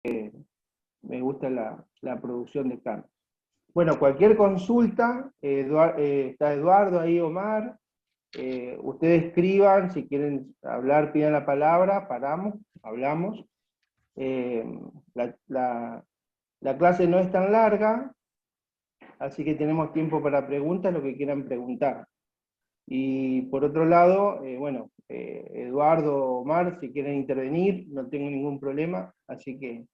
me gusta la producción de carne. Bueno, cualquier consulta, está Eduardo ahí, Omar, ustedes escriban, si quieren hablar, pidan la palabra, paramos, hablamos. La, la clase no es tan larga, así que tenemos tiempo para preguntas, lo que quieran preguntar. Y por otro lado, bueno, Eduardo, Omar, si quieren intervenir, no tengo ningún problema, así que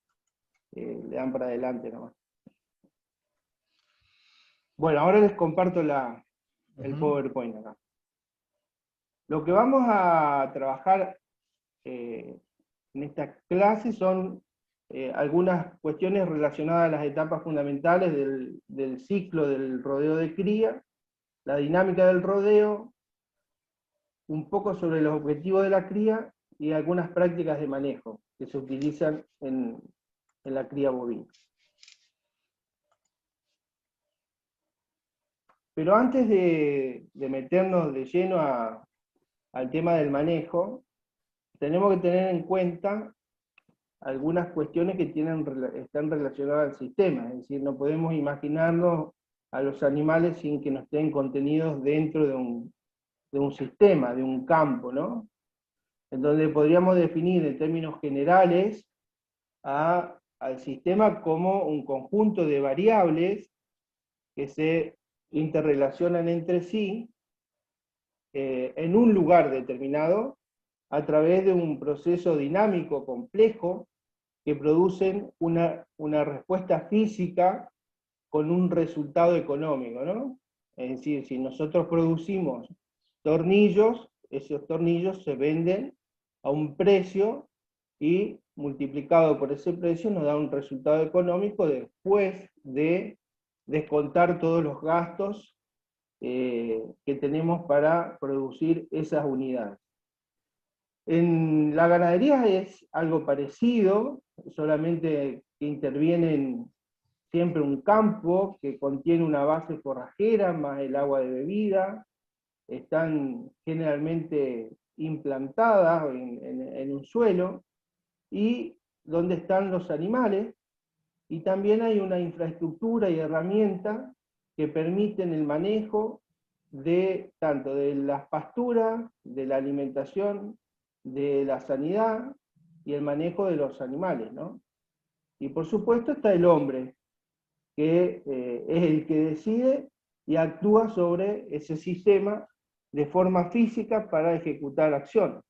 le dan para adelante nomás. Bueno, ahora les comparto el PowerPoint acá. Lo que vamos a trabajar en esta clase son algunas cuestiones relacionadas a las etapas fundamentales del ciclo del rodeo de cría, la dinámica del rodeo, un poco sobre los objetivos de la cría y algunas prácticas de manejo que se utilizan en la cría bovina. Pero antes de meternos de lleno al tema del manejo, tenemos que tener en cuenta algunas cuestiones que están relacionadas al sistema, es decir, no podemos imaginarnos a los animales sin que no estén contenidos dentro de un sistema, de un campo, ¿no? En donde podríamos definir en términos generales al sistema como un conjunto de variables que se interrelacionan entre sí en un lugar determinado a través de un proceso dinámico complejo que producen una respuesta física con un resultado económico, ¿no? Es decir, si nosotros producimos tornillos, esos tornillos se venden a un precio y multiplicado por ese precio nos da un resultado económico después de descontar todos los gastos que tenemos para producir esas unidades. En la ganadería es algo parecido, solamente que intervienen siempre un campo que contiene una base forrajera más el agua de bebida, están generalmente implantadas en un suelo, y donde están los animales, y también hay una infraestructura y herramientas que permiten el manejo de tanto de las pasturas, de la alimentación, de la sanidad y el manejo de los animales, ¿no? Y por supuesto está el hombre, que es el que decide y actúa sobre ese sistema de forma física para ejecutar acciones.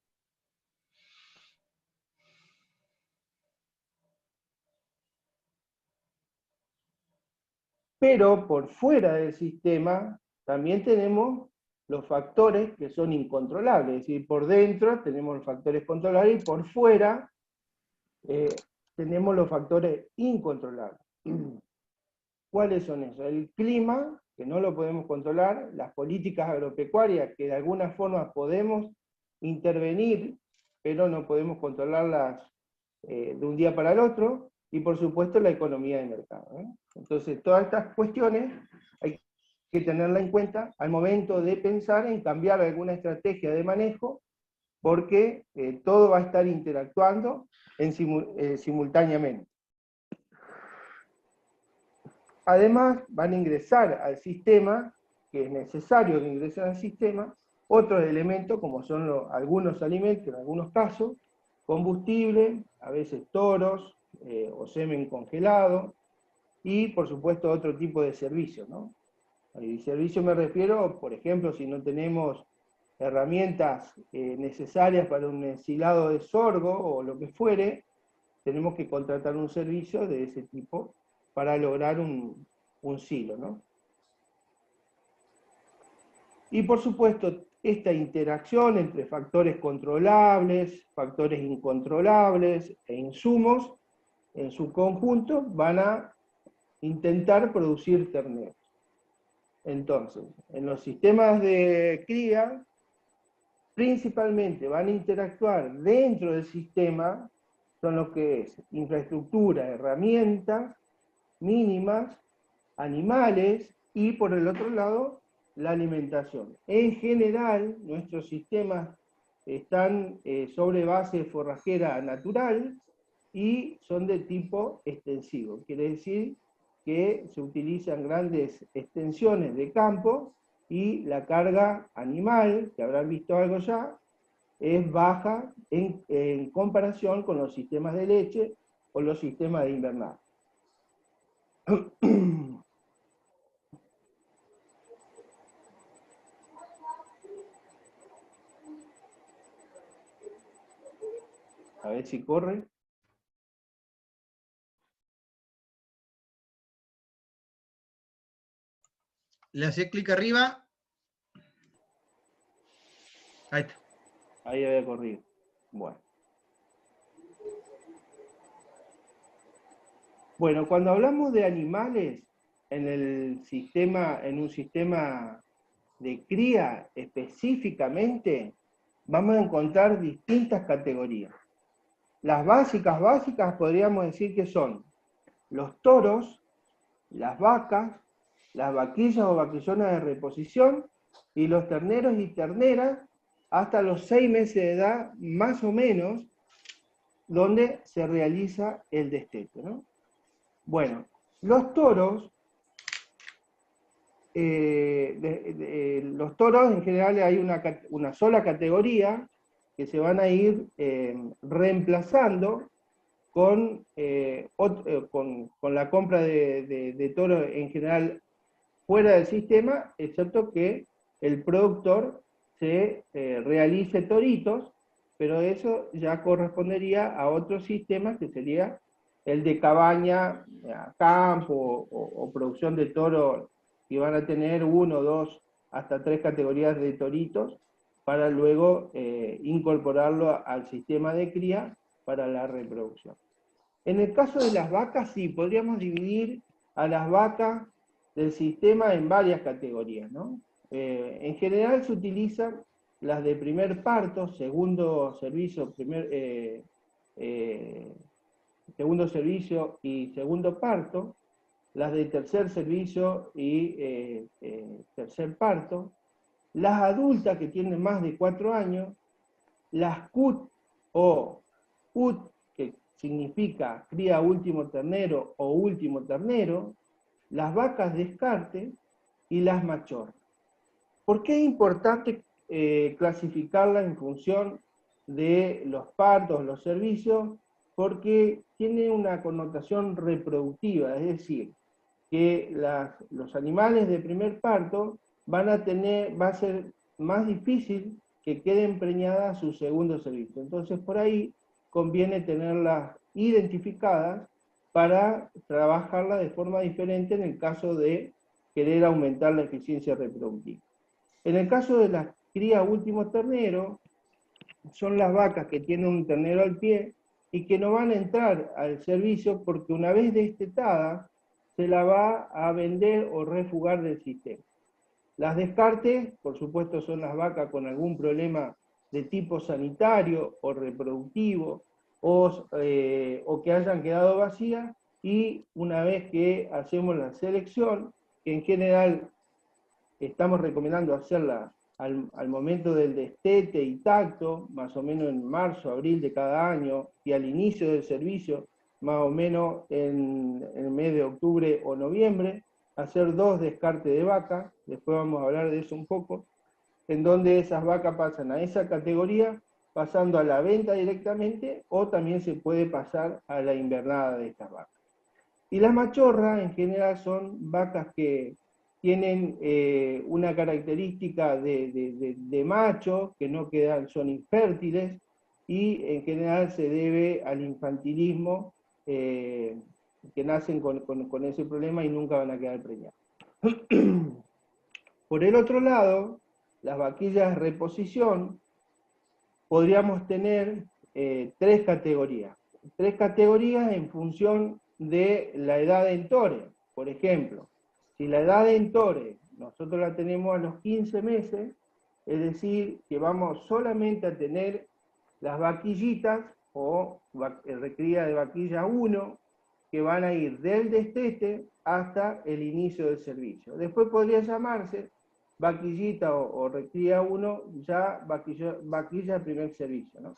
Pero por fuera del sistema también tenemos los factores que son incontrolables, es decir, por dentro tenemos los factores controlables y por fuera tenemos los factores incontrolables. ¿Cuáles son esos? El clima, que no lo podemos controlar, las políticas agropecuarias, que de alguna forma podemos intervenir, pero no podemos controlarlas de un día para el otro, y por supuesto la economía de mercado, ¿eh? Entonces todas estas cuestiones hay que tenerla en cuenta al momento de pensar en cambiar alguna estrategia de manejo, porque todo va a estar interactuando simultáneamente. Además, van a ingresar al sistema, que es necesario que ingresen al sistema, otros elementos como son algunos alimentos, en algunos casos, combustible, a veces toros o semen congelado, y por supuesto otro tipo de servicios, ¿no? Y servicio me refiero, por ejemplo, si no tenemos herramientas necesarias para un ensilado de sorgo o lo que fuere, tenemos que contratar un servicio de ese tipo para lograr un silo, ¿no? Y por supuesto, esta interacción entre factores controlables, factores incontrolables e insumos, en su conjunto, van a intentar producir terneros. Entonces, en los sistemas de cría, principalmente van a interactuar dentro del sistema, son lo que es infraestructura, herramientas mínimas, animales, y por el otro lado, la alimentación. En general, nuestros sistemas están sobre base forrajera natural, y son de tipo extensivo. Quiere decir que se utilizan grandes extensiones de campo y la carga animal, que habrán visto algo ya, es baja en comparación con los sistemas de leche o los sistemas de invernada. A ver si corre. Le hacía clic arriba. Ahí está. Ahí había corrido. Bueno. Bueno, cuando hablamos de animales en un sistema de cría específicamente, vamos a encontrar distintas categorías. Las básicas podríamos decir que son los toros, las vacas, las vaquillas o vaquillonas de reposición y los terneros y terneras hasta los 6 meses de edad, más o menos, donde se realiza el destete, ¿no? Bueno, los toros, los toros en general hay una sola categoría que se van a ir reemplazando con la compra de toros en general fuera del sistema, excepto que el productor se realice toritos, pero eso ya correspondería a otro sistema que sería el de cabaña, campo o producción de toro, que van a tener 1, 2, hasta 3 categorías de toritos para luego incorporarlo al sistema de cría para la reproducción. En el caso de las vacas, sí, podríamos dividir a las vacas del sistema en varias categorías, ¿no? En general se utilizan las de primer parto, segundo servicio y segundo parto, las de tercer servicio y tercer parto, las adultas que tienen más de 4 años, las CUT o UT, que significa cría último ternero o último ternero, las vacas descarte y las machorras. ¿Por qué es importante clasificarla en función de los partos, los servicios? Porque tiene una connotación reproductiva, es decir, que los animales de primer parto va a ser más difícil que queden preñadas su segundo servicio. Entonces por ahí conviene tenerlas identificadas para trabajarla de forma diferente en el caso de querer aumentar la eficiencia reproductiva. En el caso de las crías último ternero, son las vacas que tienen un ternero al pie y que no van a entrar al servicio porque una vez destetada se la va a vender o refugar del sistema. Las descartes, por supuesto, son las vacas con algún problema de tipo sanitario o reproductivo o que hayan quedado vacías, y una vez que hacemos la selección, que en general estamos recomendando hacerla al momento del destete y tacto, más o menos en marzo, abril de cada año, y al inicio del servicio, más o menos en el mes de octubre o noviembre, hacer 2 descartes de vaca, después vamos a hablar de eso un poco, en donde esas vacas pasan a esa categoría, pasando a la venta directamente, o también se puede pasar a la invernada de estas vacas. Y las machorras en general son vacas que tienen una característica de macho, que no quedan, son infértiles, y en general se debe al infantilismo, que nacen con ese problema y nunca van a quedar preñadas. Por el otro lado, las vaquillas de reposición, podríamos tener 3 categorías. 3 categorías en función de la edad de entore. Por ejemplo, si la edad de entore nosotros la tenemos a los 15 meses, es decir, que vamos solamente a tener las vaquillitas o recría de vaquilla 1, que van a ir del destete hasta el inicio del servicio. Después podría llamarse vaquillita o recría 1, ya vaquilla de primer servicio, ¿no?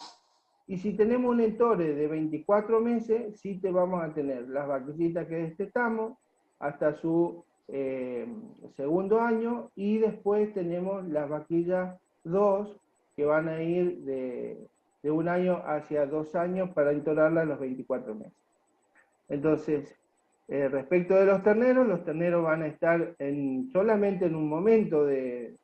Y si tenemos un entore de 24 meses, sí te vamos a tener las vaquillitas que destetamos hasta su segundo año, y después tenemos las vaquillas 2 que van a ir de 1 año hacia 2 años para entorarlas a los 24 meses. Entonces, respecto de los terneros van a estar solamente en un momento del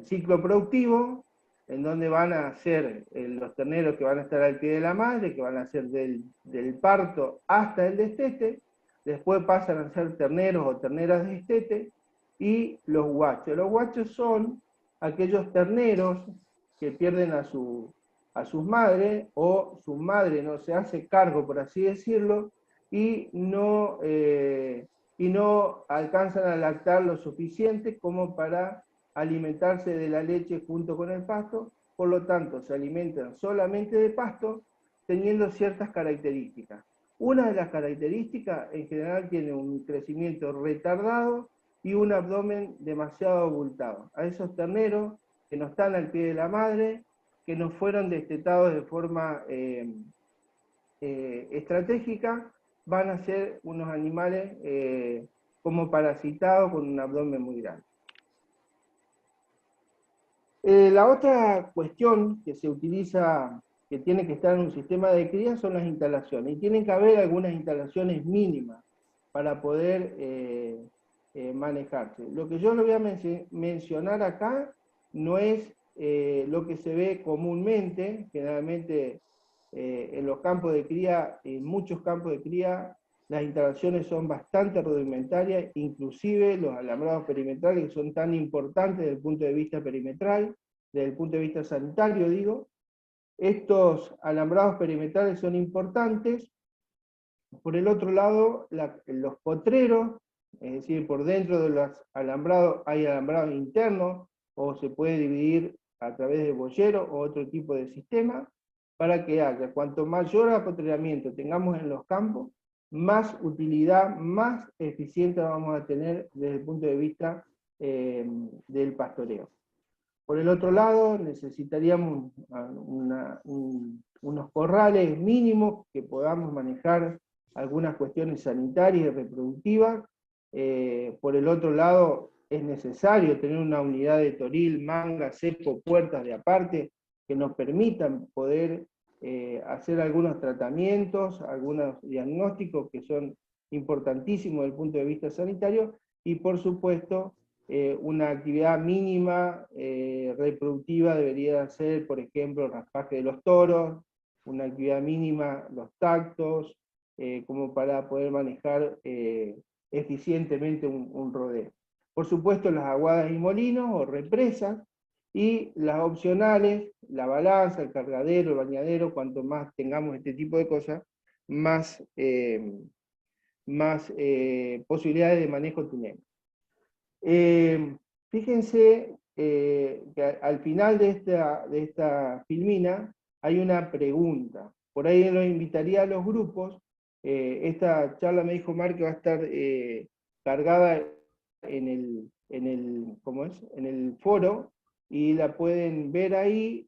ciclo productivo, en donde van a ser los terneros que van a estar al pie de la madre, que van a ser del parto hasta el destete. Después pasan a ser terneros o terneras de destete, y los guachos. Los guachos son aquellos terneros que pierden a sus madres, o su madre no se hace cargo, por así decirlo, y no alcanzan a lactar lo suficiente como para alimentarse de la leche junto con el pasto. Por lo tanto, se alimentan solamente de pasto, teniendo ciertas características. Una de las características, en general, tiene un crecimiento retardado y un abdomen demasiado abultado. A esos terneros que no están al pie de la madre, que no fueron destetados de forma estratégica, van a ser unos animales como parasitados con un abdomen muy grande. La otra cuestión que se utiliza, que tiene que estar en un sistema de cría, son las instalaciones. Y tienen que haber algunas instalaciones mínimas para poder manejarse. Lo que yo le voy a mencionar acá no es lo que se ve comúnmente. Generalmente en los campos de cría, en muchos campos de cría, las instalaciones son bastante rudimentarias, inclusive los alambrados perimetrales, que son tan importantes desde el punto de vista perimetral, desde el punto de vista sanitario, digo. Estos alambrados perimetrales son importantes. Por el otro lado, los potreros, es decir, por dentro de los alambrados hay alambrados internos, o se puede dividir a través de boyeros o otro tipo de sistema, para que haya, cuanto mayor apotreramiento tengamos en los campos, más utilidad, más eficiente vamos a tener desde el punto de vista del pastoreo. Por el otro lado, necesitaríamos unos corrales mínimos que podamos manejar algunas cuestiones sanitarias y reproductivas. Por el otro lado, es necesario tener una unidad de toril, manga, cepo, puertas de aparte, que nos permitan poder hacer algunos tratamientos, algunos diagnósticos que son importantísimos desde el punto de vista sanitario, y por supuesto, una actividad mínima reproductiva debería ser, por ejemplo, el raspaje de los toros, una actividad mínima, los tactos, como para poder manejar eficientemente un rodeo. Por supuesto, las aguadas y molinos o represas, y las opcionales, la balanza, el cargadero, el bañadero. Cuanto más tengamos este tipo de cosas, más posibilidades de manejo tenemos. Fíjense que al final de esta filmina hay una pregunta. Por ahí los invitaría a los grupos. Esta charla, me dijo Mar, que va a estar cargada en el foro, y la pueden ver ahí.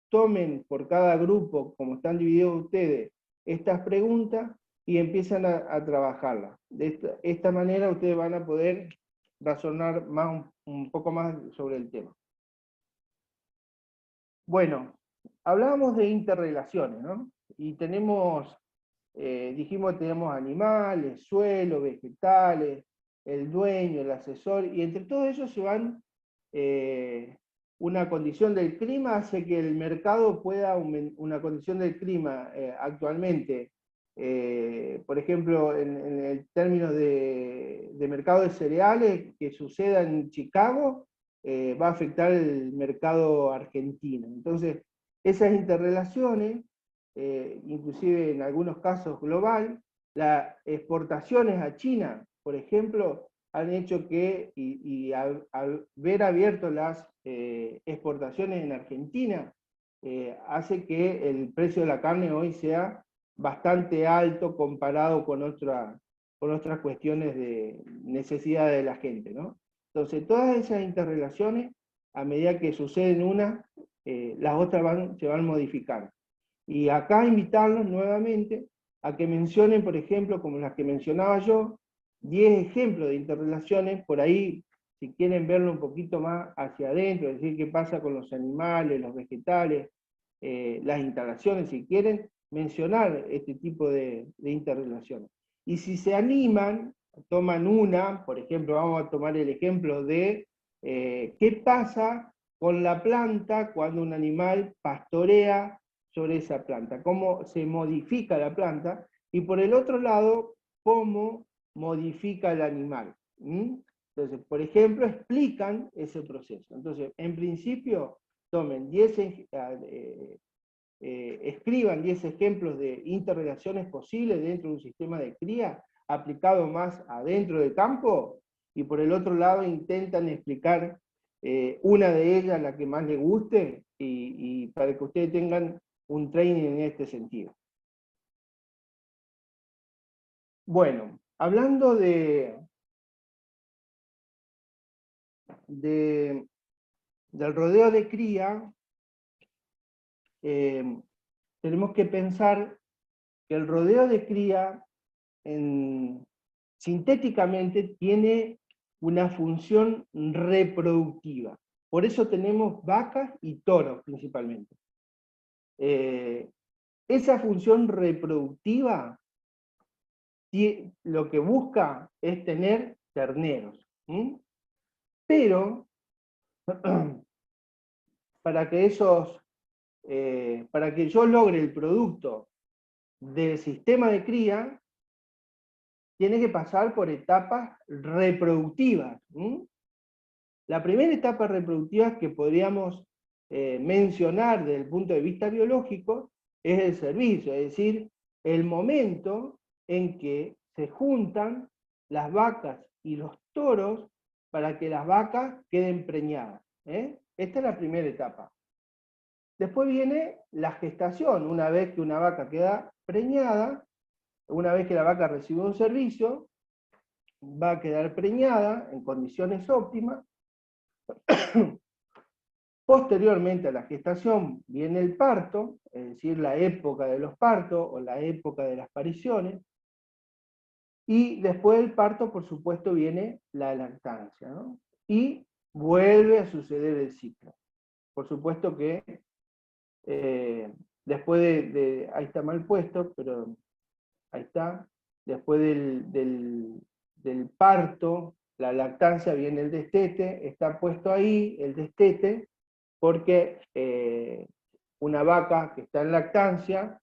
Tomen por cada grupo, como están divididos ustedes, estas preguntas y empiezan a trabajarlas. De esta manera ustedes van a poder razonar un poco más sobre el tema. Bueno, hablábamos de interrelaciones, ¿no? Y dijimos que tenemos animales, suelo, vegetales, el dueño, el asesor, y entre todos ellos se van, una condición del clima hace que el mercado pueda una condición del clima actualmente, por ejemplo, en el término de mercado de cereales, que suceda en Chicago, va a afectar el mercado argentino. Entonces, esas interrelaciones, inclusive en algunos casos global, las exportaciones a China, por ejemplo, han hecho que, y al ver abierto las exportaciones en Argentina, hace que el precio de la carne hoy sea bastante alto comparado con otras cuestiones de necesidad de la gente, ¿no? Entonces, todas esas interrelaciones, a medida que suceden una, las otras se van modificando. Y acá invitarlos nuevamente a que mencionen, por ejemplo, como las que mencionaba yo, 10 ejemplos de interrelaciones, por ahí, si quieren verlo un poquito más hacia adentro, es decir, qué pasa con los animales, los vegetales, las instalaciones, si quieren mencionar este tipo de interrelaciones. Y si se animan, toman una, por ejemplo, vamos a tomar el ejemplo de qué pasa con la planta cuando un animal pastorea sobre esa planta, cómo se modifica la planta, y por el otro lado, cómo modifica el animal. Entonces, por ejemplo, explican ese proceso. Entonces, en principio, tomen 10, escriban 10 ejemplos de interrelaciones posibles dentro de un sistema de cría, aplicado más adentro del campo, y por el otro lado intentan explicar una de ellas, la que más les guste, y para que ustedes tengan un training en este sentido. Bueno, hablando del rodeo de cría, tenemos que pensar que el rodeo de cría sintéticamente tiene una función reproductiva. Por eso tenemos vacas y toros principalmente. Esa función reproductiva lo que busca es tener terneros. Pero para que yo logre el producto del sistema de cría, tiene que pasar por etapas reproductivas. La primera etapa reproductiva que podríamos mencionar desde el punto de vista biológico es el servicio, es decir, el momento en que se juntan las vacas y los toros para que las vacas queden preñadas. Esta es la primera etapa. Después viene la gestación. Una vez que una vaca queda preñada, una vez que la vaca recibe un servicio, va a quedar preñada en condiciones óptimas. Posteriormente a la gestación viene el parto, es decir, la época de los partos o la época de las pariciones. Y después del parto, por supuesto, viene la lactancia, ¿no? Y vuelve a suceder el ciclo. Por supuesto que después ahí está mal puesto, pero ahí está, después del parto, la lactancia, viene el destete, está puesto ahí el destete, porque una vaca que está en lactancia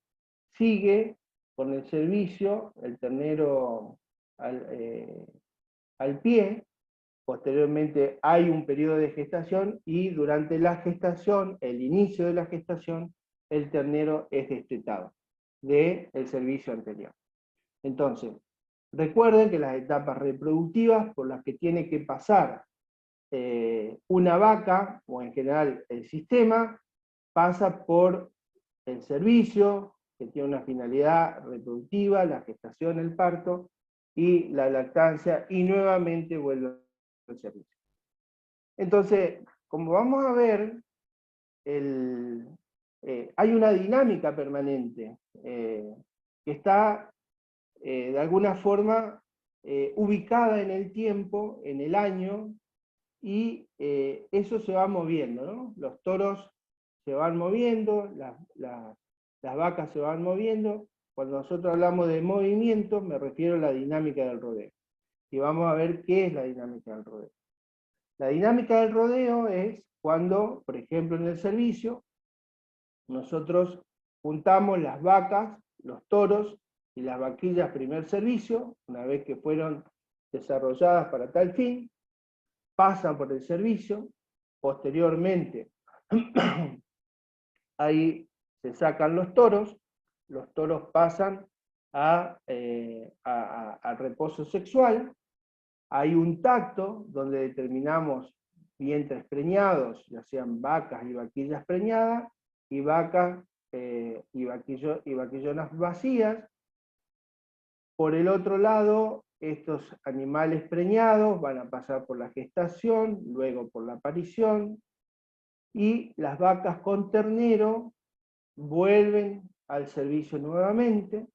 sigue con el servicio, el ternero al pie. Posteriormente hay un periodo de gestación, y durante la gestación, el inicio de la gestación, el ternero es destetado del servicio anterior. Entonces, recuerden que las etapas reproductivas por las que tiene que pasar una vaca, o en general el sistema, pasa por el servicio, que tiene una finalidad reproductiva, la gestación, el parto, y la lactancia, y nuevamente vuelve al servicio. Entonces, como vamos a ver, hay una dinámica permanente que está de alguna forma ubicada en el tiempo, en el año, y eso se va moviendo, ¿no? Los toros se van moviendo, las vacas se van moviendo. Cuando nosotros hablamos de movimiento, me refiero a la dinámica del rodeo. Y vamos a ver qué es la dinámica del rodeo. La dinámica del rodeo es cuando, por ejemplo, en el servicio, nosotros juntamos las vacas, los toros y las vaquillas primer servicio, una vez que fueron desarrolladas para tal fin, pasan por el servicio, posteriormente ahí se sacan los toros pasan al reposo sexual, hay un tacto donde determinamos vientres preñados, ya sean vacas y vaquillas preñadas, y vacas y vaquillonas vacías. Por el otro lado, estos animales preñados van a pasar por la gestación, luego por la aparición, y las vacas con ternero vuelven al servicio nuevamente,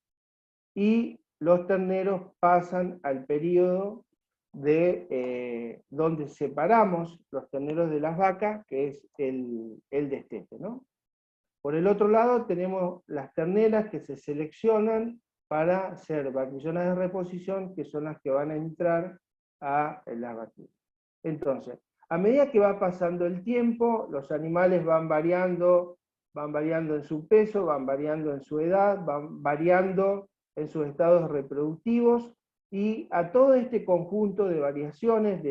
y los terneros pasan al periodo de donde separamos los terneros de las vacas, que es el destete, ¿no? Por el otro lado tenemos las terneras que se seleccionan para ser vaquillonas de reposición, que son las que van a entrar a las vaquillas. Entonces, a medida que va pasando el tiempo, los animales van variando en su peso, van variando en su edad, van variando en sus estados reproductivos, y a todo este conjunto de variaciones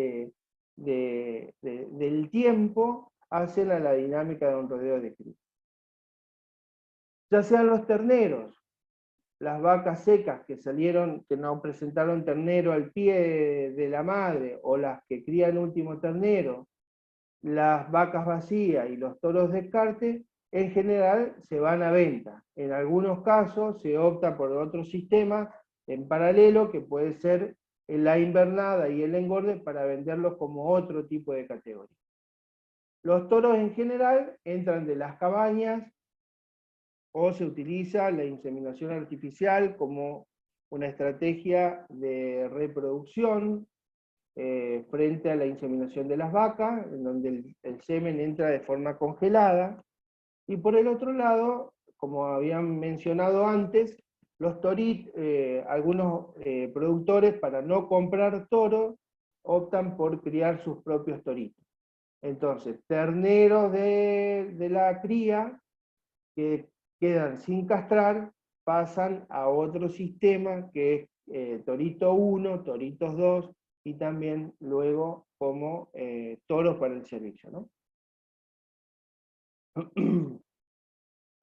del tiempo hacen a la dinámica de un rodeo de cría. Ya sean los terneros, las vacas secas que no presentaron ternero al pie de la madre, o las que crían último ternero, las vacas vacías y los toros de descarte, en general se van a venta. En algunos casos se opta por otro sistema en paralelo, que puede ser la invernada y el engorde, para venderlos como otro tipo de categoría. Los toros en general entran de las cabañas, o se utiliza la inseminación artificial como una estrategia de reproducción frente a la inseminación de las vacas, en donde el semen entra de forma congelada. Y por el otro lado, como habían mencionado antes, algunos productores, para no comprar toros, optan por criar sus propios toritos. Entonces, terneros de la cría que quedan sin castrar pasan a otro sistema, que es torito 1, toritos 2, y también luego como toros para el servicio, ¿no?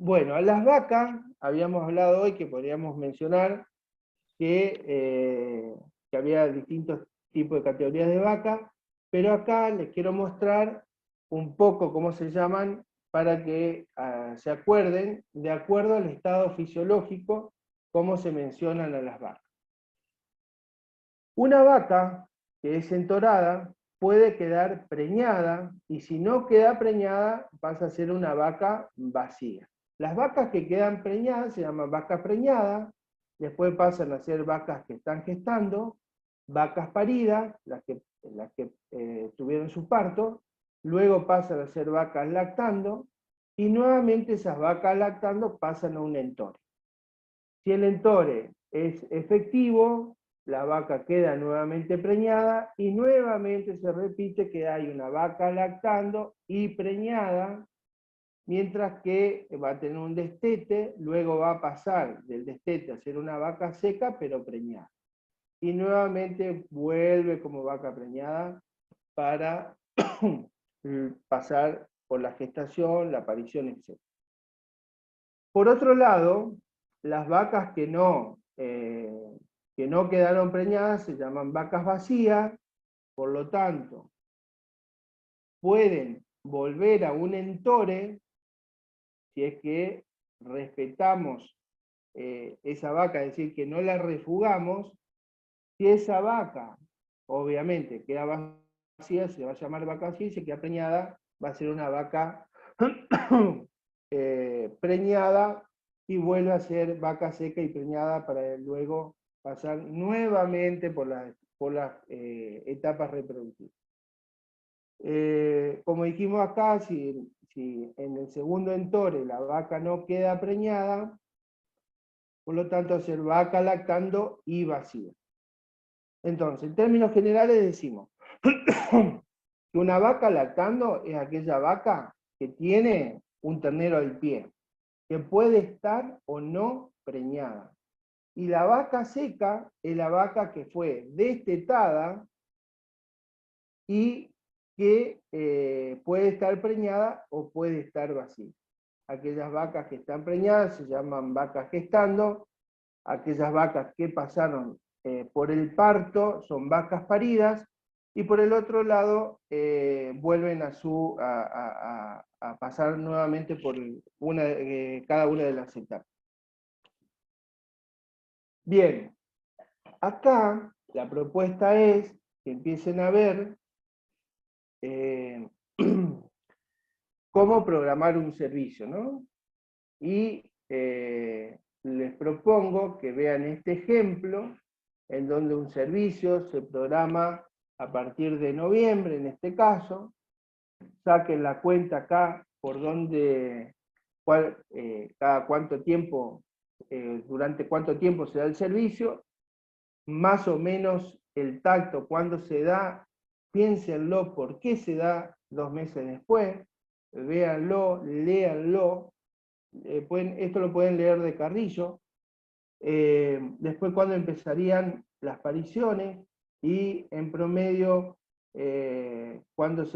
Bueno, a las vacas habíamos hablado hoy que podríamos mencionar que había distintos tipos de categorías de vaca, pero acá les quiero mostrar un poco cómo se llaman, para que se acuerden, de acuerdo al estado fisiológico, cómo se mencionan a las vacas. Una vaca que es entorada puede quedar preñada, y si no queda preñada pasa a ser una vaca vacía. Las vacas que quedan preñadas se llaman vacas preñadas, después pasan a ser vacas que están gestando, vacas paridas, las que tuvieron su parto, luego pasan a ser vacas lactando, y nuevamente esas vacas lactando pasan a un entore. Si el entore es efectivo, la vaca queda nuevamente preñada, y nuevamente se repite que hay una vaca lactando y preñada, mientras que va a tener un destete, luego va a pasar del destete a ser una vaca seca pero preñada. Y nuevamente vuelve como vaca preñada para pasar por la gestación, la aparición, etc. Por otro lado, las vacas que no quedaron preñadas se llaman vacas vacías, por lo tanto, pueden volver a un entore si es que respetamos esa vaca, es decir, que no la refugamos. Si esa vaca, obviamente, queda vacía, se va a llamar vaca vacía, y si queda preñada, va a ser una vaca preñada, y vuelve a ser vaca seca y preñada, para luego pasar nuevamente por las etapas reproductivas. Como dijimos acá, si en el segundo entore la vaca no queda preñada, por lo tanto, ser vaca lactando y vacía. Entonces, en términos generales decimos que una vaca lactando es aquella vaca que tiene un ternero al pie, que puede estar o no preñada. Y la vaca seca es la vaca que fue destetada y que puede estar preñada o puede estar vacía. Aquellas vacas que están preñadas se llaman vacas gestando, aquellas vacas que pasaron por el parto son vacas paridas, y por el otro lado vuelven a pasar nuevamente por cada una de las etapas. Bien, acá la propuesta es que empiecen a ver cómo programar un servicio, ¿no? Y les propongo que vean este ejemplo, en donde un servicio se programa a partir de noviembre, en este caso. Saquen la cuenta acá por donde, cada cuánto tiempo, durante cuánto tiempo se da el servicio, más o menos el tacto, cuándo se da, piénsenlo, por qué se da 2 meses después, véanlo, léanlo, esto lo pueden leer de Carrillo, después cuándo empezarían las pariciones y en promedio cuándo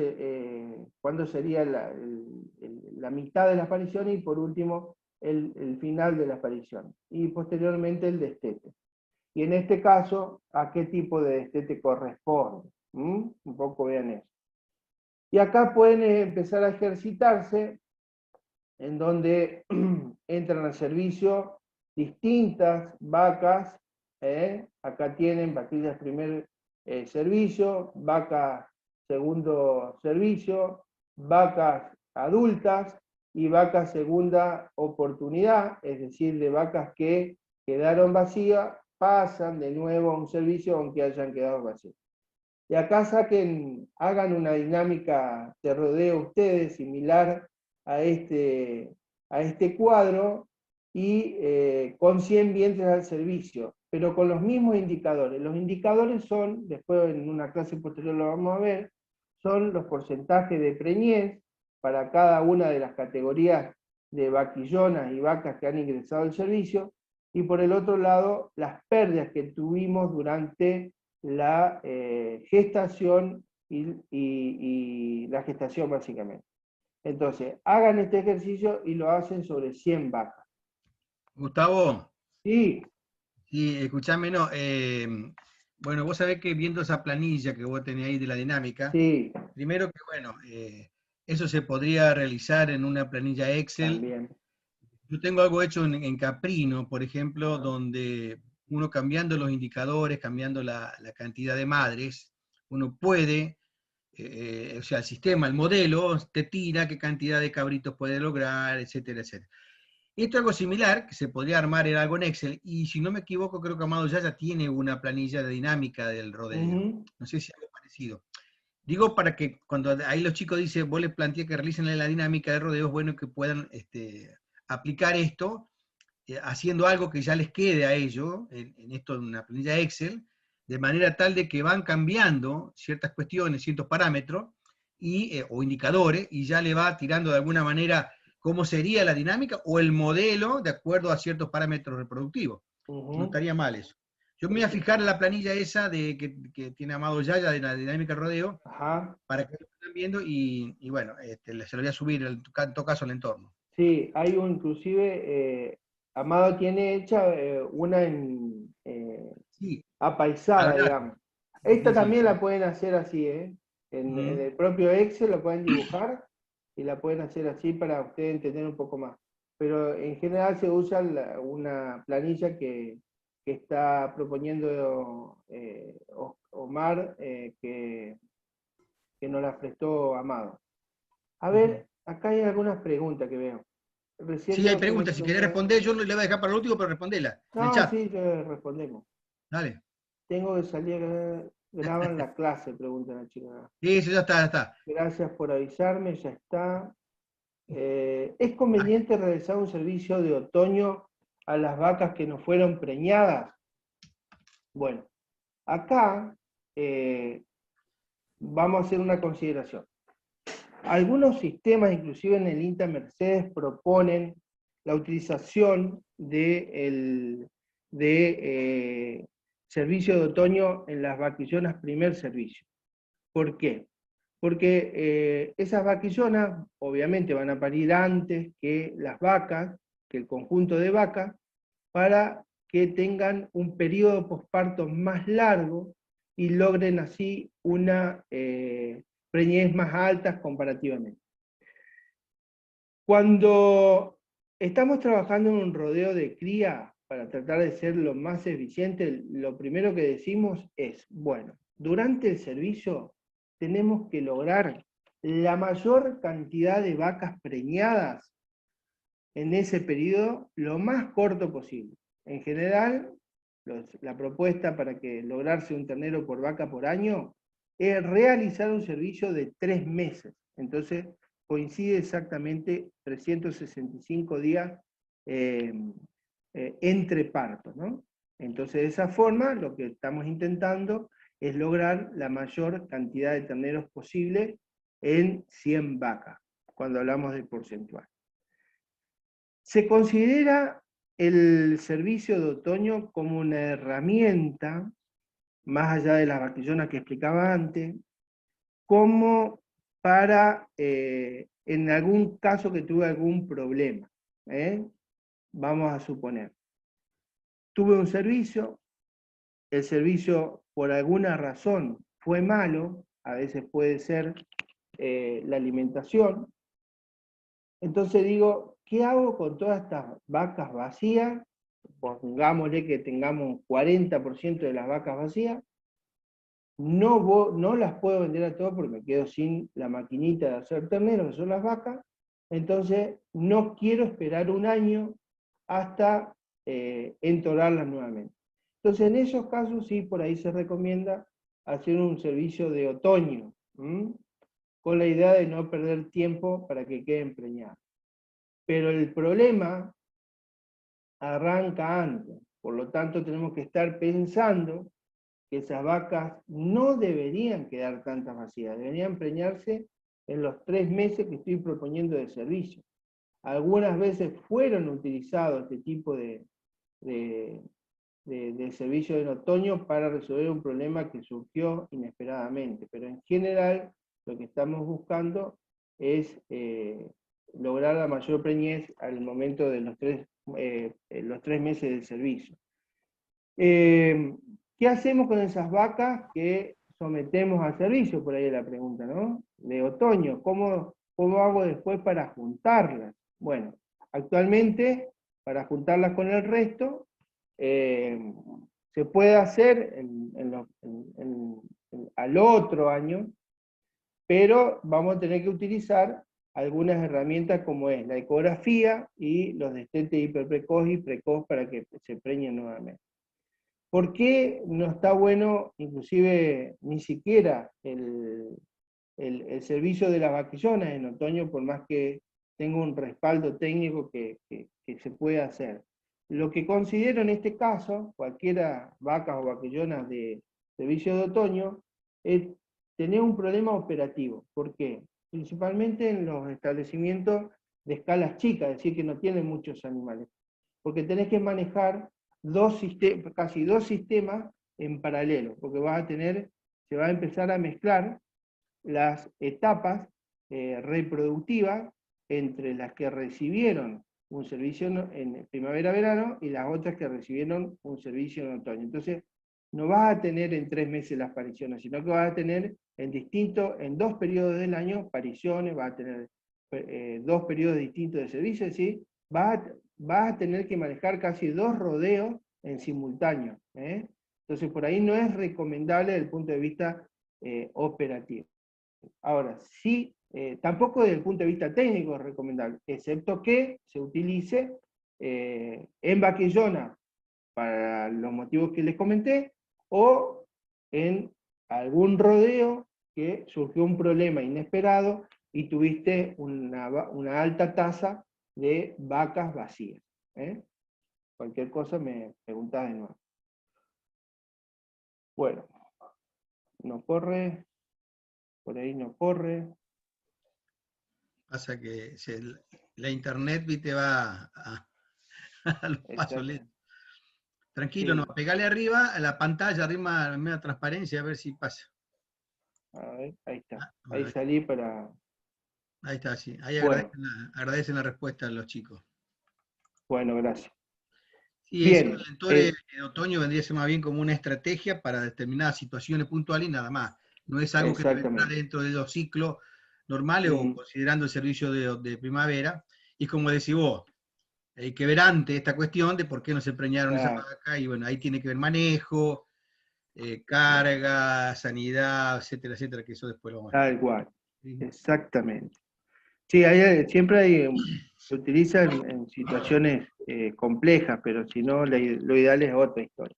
sería la mitad de las pariciones y por último el final de las pariciones y posteriormente el destete. Y en este caso, ¿a qué tipo de destete corresponde? Un poco vean eso. Y acá pueden empezar a ejercitarse en donde entran al servicio distintas vacas, acá tienen vaquillas primer servicio, vacas segundo servicio, vacas adultas y vacas segunda oportunidad, es decir, de vacas que quedaron vacías, pasan de nuevo a un servicio aunque hayan quedado vacías. Y acá hagan una dinámica de rodeo ustedes, similar a este cuadro, y con 100 vientres al servicio, pero con los mismos indicadores. Los indicadores son, después en una clase posterior lo vamos a ver, son los porcentajes de preñez para cada una de las categorías de vaquillonas y vacas que han ingresado al servicio, y por el otro lado, las pérdidas que tuvimos durante la gestación y la gestación básicamente. Entonces, hagan este ejercicio y lo hacen sobre 100 vacas. Gustavo, Sí, sí, escuchame, no. Bueno, vos sabés que viendo esa planilla que vos tenés ahí de la dinámica, sí, primero que bueno, eso se podría realizar en una planilla Excel. también. Yo tengo algo hecho en Caprino, por ejemplo, Ajá. donde uno cambiando los indicadores, cambiando la cantidad de madres, uno puede, o sea, el sistema, el modelo, te tira qué cantidad de cabritos puede lograr, etcétera, etcétera. Esto es algo similar, que se podría armar en algo en Excel, y si no me equivoco, creo que Amado ya tiene una planilla de dinámica del rodeo. No sé si algo parecido. Digo para que cuando ahí los chicos dicen, vos les planteás que realicen la dinámica de rodeo, es bueno que puedan aplicar esto, haciendo algo que ya les quede a ellos, en esto en una planilla Excel, de manera tal de que van cambiando ciertas cuestiones, ciertos parámetros, o indicadores, y ya le va tirando de alguna manera cómo sería la dinámica o el modelo de acuerdo a ciertos parámetros reproductivos. No estaría mal eso. Yo me voy a fijar en la planilla esa que tiene Amado Yaya de la dinámica del rodeo, Ajá. para que lo estén viendo y bueno, se lo voy a subir en todo caso al entorno. Sí, hay inclusive, Amado tiene hecha una Sí, a apaisada, la data. digamos. Sí, Esta sí, también sí. la pueden hacer así, en el propio Excel lo pueden dibujar y la pueden hacer así para ustedes entender un poco más. Pero en general se usa una planilla que está proponiendo Omar, que nos la prestó Amado. A ver, acá hay algunas preguntas que veo. Recién Sí, hay tengo que preguntas. Si querés resolver. responder, yo le voy a dejar para el último, pero respondela en el No, chat. sí, ya respondemos. Dale. Tengo que salir, graban la clase, pregunta la chica. Sí, eso ya está, ya está. Gracias por avisarme, ya está. ¿Es Ah, conveniente realizar un servicio de otoño a las vacas que no fueron preñadas? Bueno, acá vamos a hacer una consideración. Algunos sistemas, inclusive en el INTA Mercedes, proponen la utilización de servicio de otoño en las vaquillonas primer servicio. ¿Por qué? Porque esas vaquillonas obviamente van a parir antes que las vacas, que el conjunto de vacas, para que tengan un periodo posparto más largo y logren así una preñez más alta comparativamente. Cuando estamos trabajando en un rodeo de cría, para tratar de ser lo más eficiente, lo primero que decimos es, bueno, durante el servicio tenemos que lograr la mayor cantidad de vacas preñadas en ese periodo lo más corto posible. En general, la propuesta para que lograrse un ternero por vaca por año es realizar un servicio de 3 meses. Entonces, coincide exactamente 365 días entre partos, ¿no? Entonces, de esa forma, lo que estamos intentando es lograr la mayor cantidad de terneros posible en 100 vacas, cuando hablamos de porcentual. Se considera el servicio de otoño como una herramienta, más allá de las vaquillonas que explicaba antes, como para, en algún caso que tuve algún problema, vamos a suponer, tuve un servicio, el servicio por alguna razón fue malo, a veces puede ser la alimentación, entonces digo, ¿qué hago con todas estas vacas vacías? Pongámosle que tengamos un 40% de las vacas vacías, no las puedo vender a todas porque me quedo sin la maquinita de hacer terneros, que son las vacas, entonces no quiero esperar un año hasta entorarlas nuevamente. Entonces en esos casos sí, por ahí se recomienda hacer un servicio de otoño, con la idea de no perder tiempo para que queden preñadas. Pero el problema arranca antes, por lo tanto tenemos que estar pensando que esas vacas no deberían quedar tantas vacías, deberían preñarse en los 3 meses que estoy proponiendo de servicio. Algunas veces fueron utilizados este tipo de servicio en otoño para resolver un problema que surgió inesperadamente, pero en general lo que estamos buscando es lograr la mayor preñez al momento de los 3 meses de servicio. ¿Qué hacemos con esas vacas que sometemos a servicio? Por ahí es la pregunta, ¿no? De otoño. ¿Cómo hago después para juntarlas? Bueno, actualmente, para juntarlas con el resto, se puede hacer al otro año, pero vamos a tener que utilizar algunas herramientas como es la ecografía y los destete hiperprecoz y precoz para que se preñen nuevamente. ¿Por qué no está bueno, inclusive, ni siquiera el servicio de las vaquillonas en otoño, por más que tenga un respaldo técnico que se puede hacer? Lo que considero en este caso, cualquiera vacas o vaquillonas de servicio de otoño, es tener un problema operativo. ¿Por qué? Principalmente en los establecimientos de escalas chicas, es decir, que no tienen muchos animales. Porque tenés que manejar casi dos sistemas en paralelo, porque se va a empezar a mezclar las etapas reproductivas entre las que recibieron un servicio en primavera-verano y las otras que recibieron un servicio en otoño. Entonces, no vas a tener en 3 meses las pariciones, sino que vas a tener en 2 periodos del año pariciones, vas a tener 2 periodos distintos de servicio, es decir, vas a tener que manejar casi 2 rodeos en simultáneo. Entonces, por ahí no es recomendable desde el punto de vista operativo. Ahora, sí, tampoco desde el punto de vista técnico es recomendable, excepto que se utilice en vaquillona para los motivos que les comenté, o en algún rodeo que surgió un problema inesperado y tuviste una alta tasa de vacas vacías. Cualquier cosa me preguntás de nuevo. Bueno, no corre, por ahí no corre. Pasa que la internet, viste, va a los pasos lentos. Tranquilo, sí. No, pegale arriba a la pantalla, arriba a media transparencia, a ver si pasa. A ver, ahí está. Ahí salí para... Ahí está, sí. Ahí bueno. agradecen la respuesta a los chicos. Bueno, gracias. Sí, bien, eso entonces en otoño vendría a ser más bien como una estrategia para determinadas situaciones puntuales y nada más. No es algo que vendrá dentro de los ciclos normales o considerando el servicio de primavera. Y como decís vos, hay que ver antes esta cuestión de por qué no se preñaron esas vacas, y bueno, ahí tiene que ver manejo, carga, sanidad, etcétera, etcétera, que eso después lo vamos a ver. Tal cual. ¿sí? Exactamente. Sí, siempre se utiliza en situaciones complejas, pero si no, lo ideal es otra historia.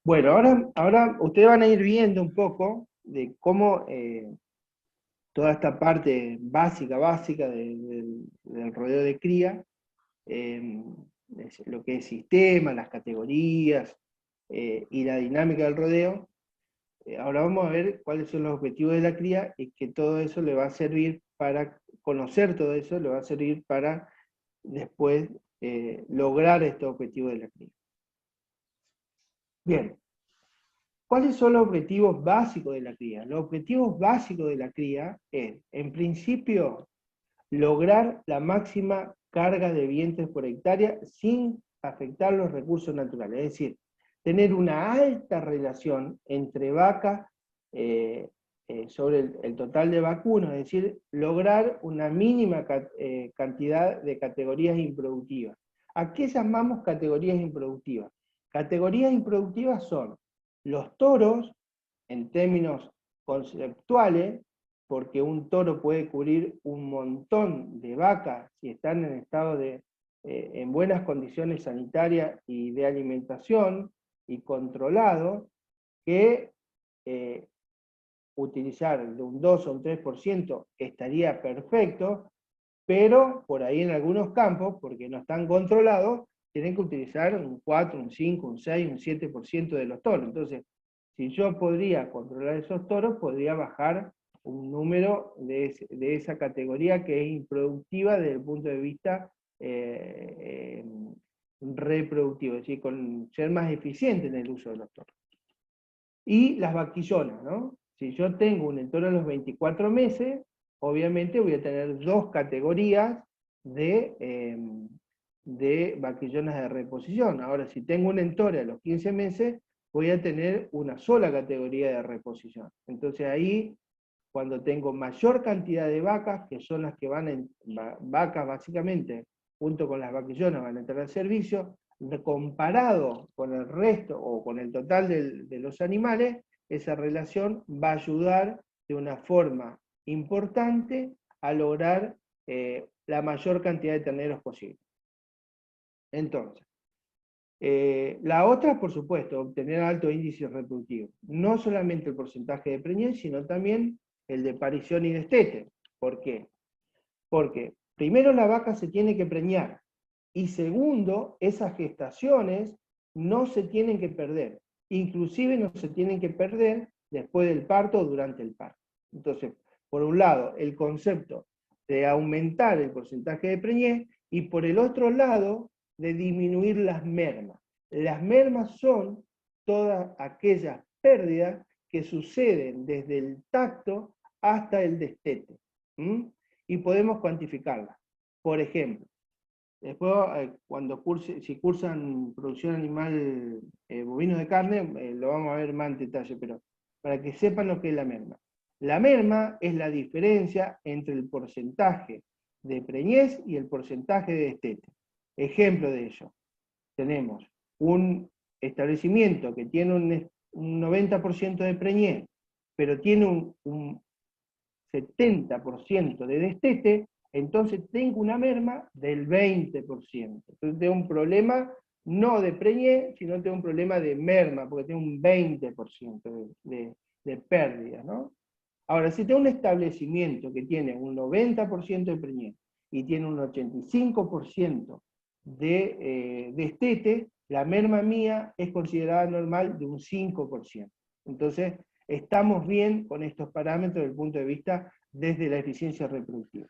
Bueno, ahora ustedes van a ir viendo un poco de cómo toda esta parte básica del rodeo de cría, lo que es sistema, las categorías y la dinámica del rodeo. Ahora vamos a ver cuáles son los objetivos de la cría y que todo eso le va a servir para conocer todo eso, le va a servir para después lograr estos objetivos de la cría. Bien, ¿cuáles son los objetivos básicos de la cría? Los objetivos básicos de la cría es, en principio, lograr la máxima carga de vientres por hectárea sin afectar los recursos naturales. Es decir, tener una alta relación entre vacas sobre el total de vacunos, es decir, lograr una mínima cantidad de categorías improductivas. ¿A qué llamamos categorías improductivas? Categorías improductivas son los toros, en términos conceptuales, porque un toro puede cubrir un montón de vacas si están en estado en buenas condiciones sanitarias y de alimentación y controlado, que utilizar de un 2 o un 3% estaría perfecto, pero por ahí en algunos campos, porque no están controlados, tienen que utilizar un 4, un 5, un 6, un 7% de los toros. Entonces, si yo podría controlar esos toros, podría bajar un número de esa categoría que es improductiva desde el punto de vista reproductivo, es decir, con ser más eficiente en el uso de los toros. Y las vaquillonas, ¿no? Si yo tengo un toro a los 24 meses, obviamente voy a tener dos categorías de vaquillonas de reposición. Ahora, si tengo un entore a los 15 meses, voy a tener una sola categoría de reposición. Entonces ahí, cuando tengo mayor cantidad de vacas, que son las que vacas básicamente, junto con las vaquillonas van a entrar al servicio, comparado con el resto o con el total de los animales, esa relación va a ayudar de una forma importante a lograr la mayor cantidad de terneros posible. Entonces, la otra, por supuesto, obtener alto índice reproductivo. No solamente el porcentaje de preñez, sino también el de parición y destete. ¿Por qué? Porque primero la vaca se tiene que preñar, y segundo, esas gestaciones no se tienen que perder. Inclusive no se tienen que perder después del parto o durante el parto. Entonces, por un lado, el concepto de aumentar el porcentaje de preñez, y por el otro lado, de disminuir las mermas. Las mermas son todas aquellas pérdidas que suceden desde el tacto hasta el destete. Y podemos cuantificarlas. Por ejemplo, después, si cursan producción animal bovino de carne, lo vamos a ver más en detalle, pero para que sepan lo que es la merma. La merma es la diferencia entre el porcentaje de preñez y el porcentaje de destete. Ejemplo de ello, tenemos un establecimiento que tiene un 90% de preñez, pero tiene un 70% de destete, entonces tengo una merma del 20%. Entonces tengo un problema no de preñez, sino tengo un problema de merma, porque tengo un 20% de pérdida, ¿no? Ahora, si tengo un establecimiento que tiene un 90% de preñez y tiene un 85% de destete, la merma mía es considerada normal de un 5%. Entonces, estamos bien con estos parámetros desde el punto de vista desde la eficiencia reproductiva.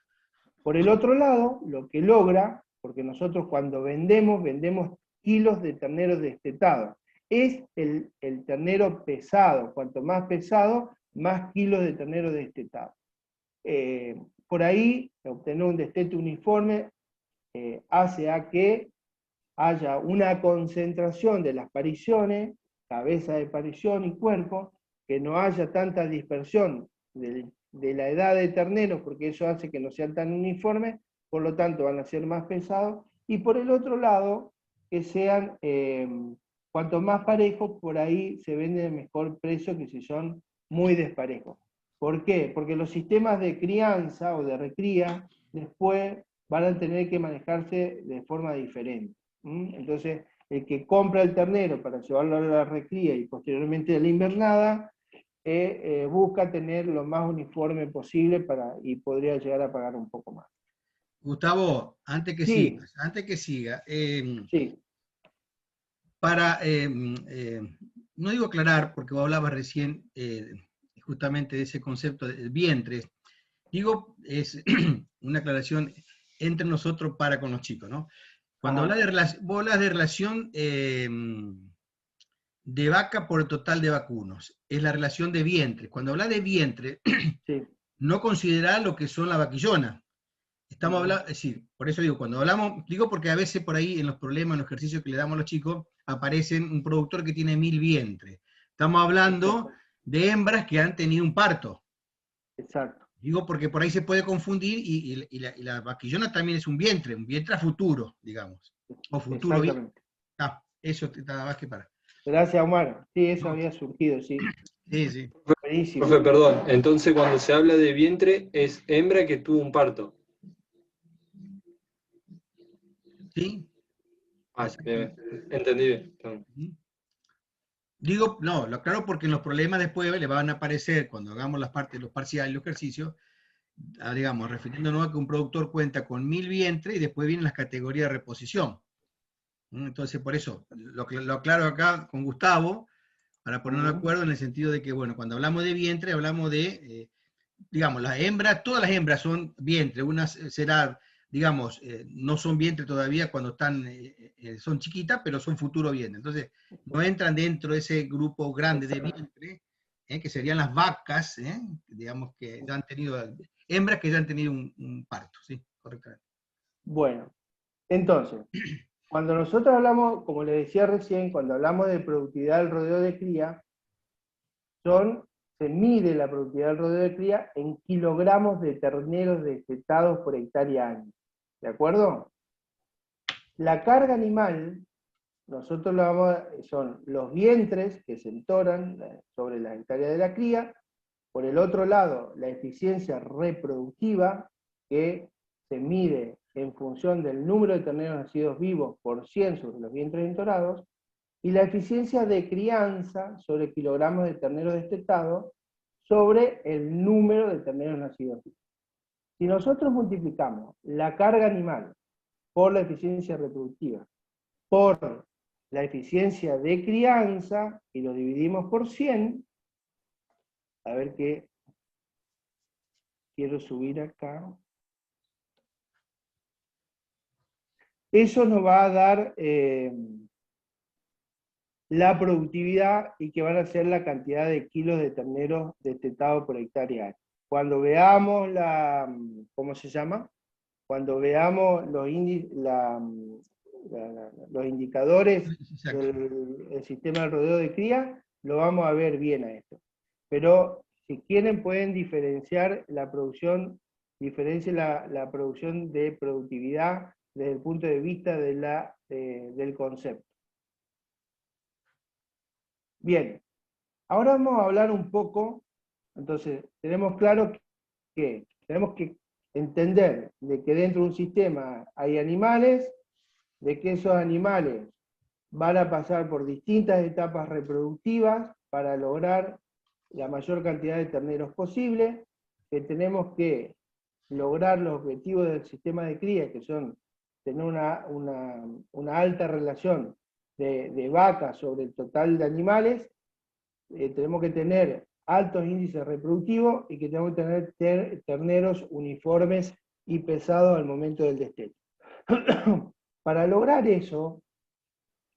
Por el otro lado, lo que logra, porque nosotros cuando vendemos kilos de ternero destetado, es el ternero pesado. Cuanto más pesado, más kilos de ternero destetado. Por ahí, obtener un destete uniforme hace a que haya una concentración de las pariciones, cabeza de parición y cuerpo, que no haya tanta dispersión de la edad de terneros, porque eso hace que no sean tan uniformes, por lo tanto van a ser más pesados, y por el otro lado, que sean, cuanto más parejos, por ahí se venden a mejor precio que si son muy desparejos. ¿Por qué? Porque los sistemas de crianza o de recría después van a tener que manejarse de forma diferente. Entonces, el que compra el ternero para llevarlo a la recría y posteriormente a la invernada, busca tener lo más uniforme posible y podría llegar a pagar un poco más. Gustavo, Sí, antes que siga, sí. para, no digo aclarar, porque vos hablabas recién justamente de ese concepto del vientre, digo, es una aclaración entre nosotros para con los chicos, ¿no? Cuando Ajá, vos hablas de relación de vaca por el total de vacunos, es la relación de vientre. Cuando hablas de vientre, sí. no considerá lo que son la vaquillona. Estamos Ujú. hablando, es decir, por eso digo, cuando hablamos, digo porque a veces por ahí en los problemas, en los ejercicios que le damos a los chicos, aparecen un productor que tiene 1000 vientres. Estamos hablando Exacto, de hembras que han tenido un parto. exacto. Digo porque por ahí se puede confundir y la vaquillona también es un vientre a futuro, digamos. O futuro bien. Exactamente. Ah, eso nada más que para. Gracias, Omar. Sí, eso No, había surgido, sí. sí, sí. Buenísimo. Profe, perdón. Entonces, cuando se habla de vientre, es hembra que tuvo un parto. Sí, Ah, bien, exactamente. bien. Entendí bien. Ujú. Digo, no, lo aclaro porque en los problemas después le van a aparecer, cuando hagamos las partes, los parciales, los ejercicios, digamos, refiriéndonos a que un productor cuenta con 1000 vientres y después vienen las categorías de reposición. Entonces, por eso, lo aclaro acá con Gustavo, para ponernos de Ujú. acuerdo en el sentido de que, bueno, cuando hablamos de vientre, hablamos de, digamos, las hembras, todas las hembras son vientre, unas será, digamos, no son vientre todavía cuando están, son chiquitas, pero son futuro vientre. Entonces, no entran dentro de ese grupo grande de Exacto. vientre, que serían las vacas, digamos, que ya han tenido, hembras que ya han tenido un parto, ¿sí? Correctamente. Bueno, entonces, cuando nosotros hablamos, como les decía recién, cuando hablamos de productividad del rodeo de cría, se mide la productividad del rodeo de cría en kilogramos de terneros destetados por hectárea año. ¿De acuerdo? La carga animal, nosotros lo vamos son los vientres que se entoran sobre las hectáreas de la cría. Por el otro lado, la eficiencia reproductiva, que se mide en función del número de terneros nacidos vivos por 100 sobre los vientres entorados, y la eficiencia de crianza sobre kilogramos de terneros destetados sobre el número de terneros nacidos vivos. Si nosotros multiplicamos la carga animal por la eficiencia reproductiva, por la eficiencia de crianza, y lo dividimos por 100, a ver qué quiero subir acá. Eso nos va a dar la productividad y que van a ser la cantidad de kilos de terneros destetados por hectárea. Cuando veamos ¿cómo se llama? Cuando veamos los indicadores Exacto. del sistema de rodeo de cría, lo vamos a ver bien a esto. Pero si quieren pueden diferenciar la producción, la producción de productividad desde el punto de vista del concepto. Bien, ahora vamos a hablar un poco, entonces tenemos claro que tenemos que entender de que dentro de un sistema hay animales, de que esos animales van a pasar por distintas etapas reproductivas para lograr la mayor cantidad de terneros posible, que tenemos que lograr los objetivos del sistema de cría, que son tener una alta relación de vacas sobre el total de animales, tenemos que tener altos índices reproductivos y que tenemos que tener terneros uniformes y pesados al momento del destete. Para lograr eso,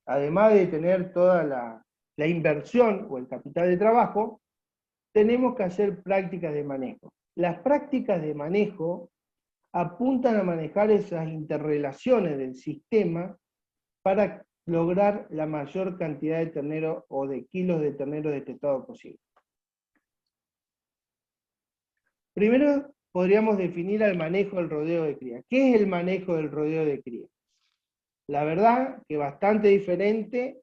además de tener toda la inversión o el capital de trabajo, tenemos que hacer prácticas de manejo. Las prácticas de manejo apuntan a manejar esas interrelaciones del sistema para lograr la mayor cantidad de terneros o de kilos de terneros destetados posible. Primero podríamos definir el manejo del rodeo de cría. ¿Qué es el manejo del rodeo de cría? La verdad que bastante diferente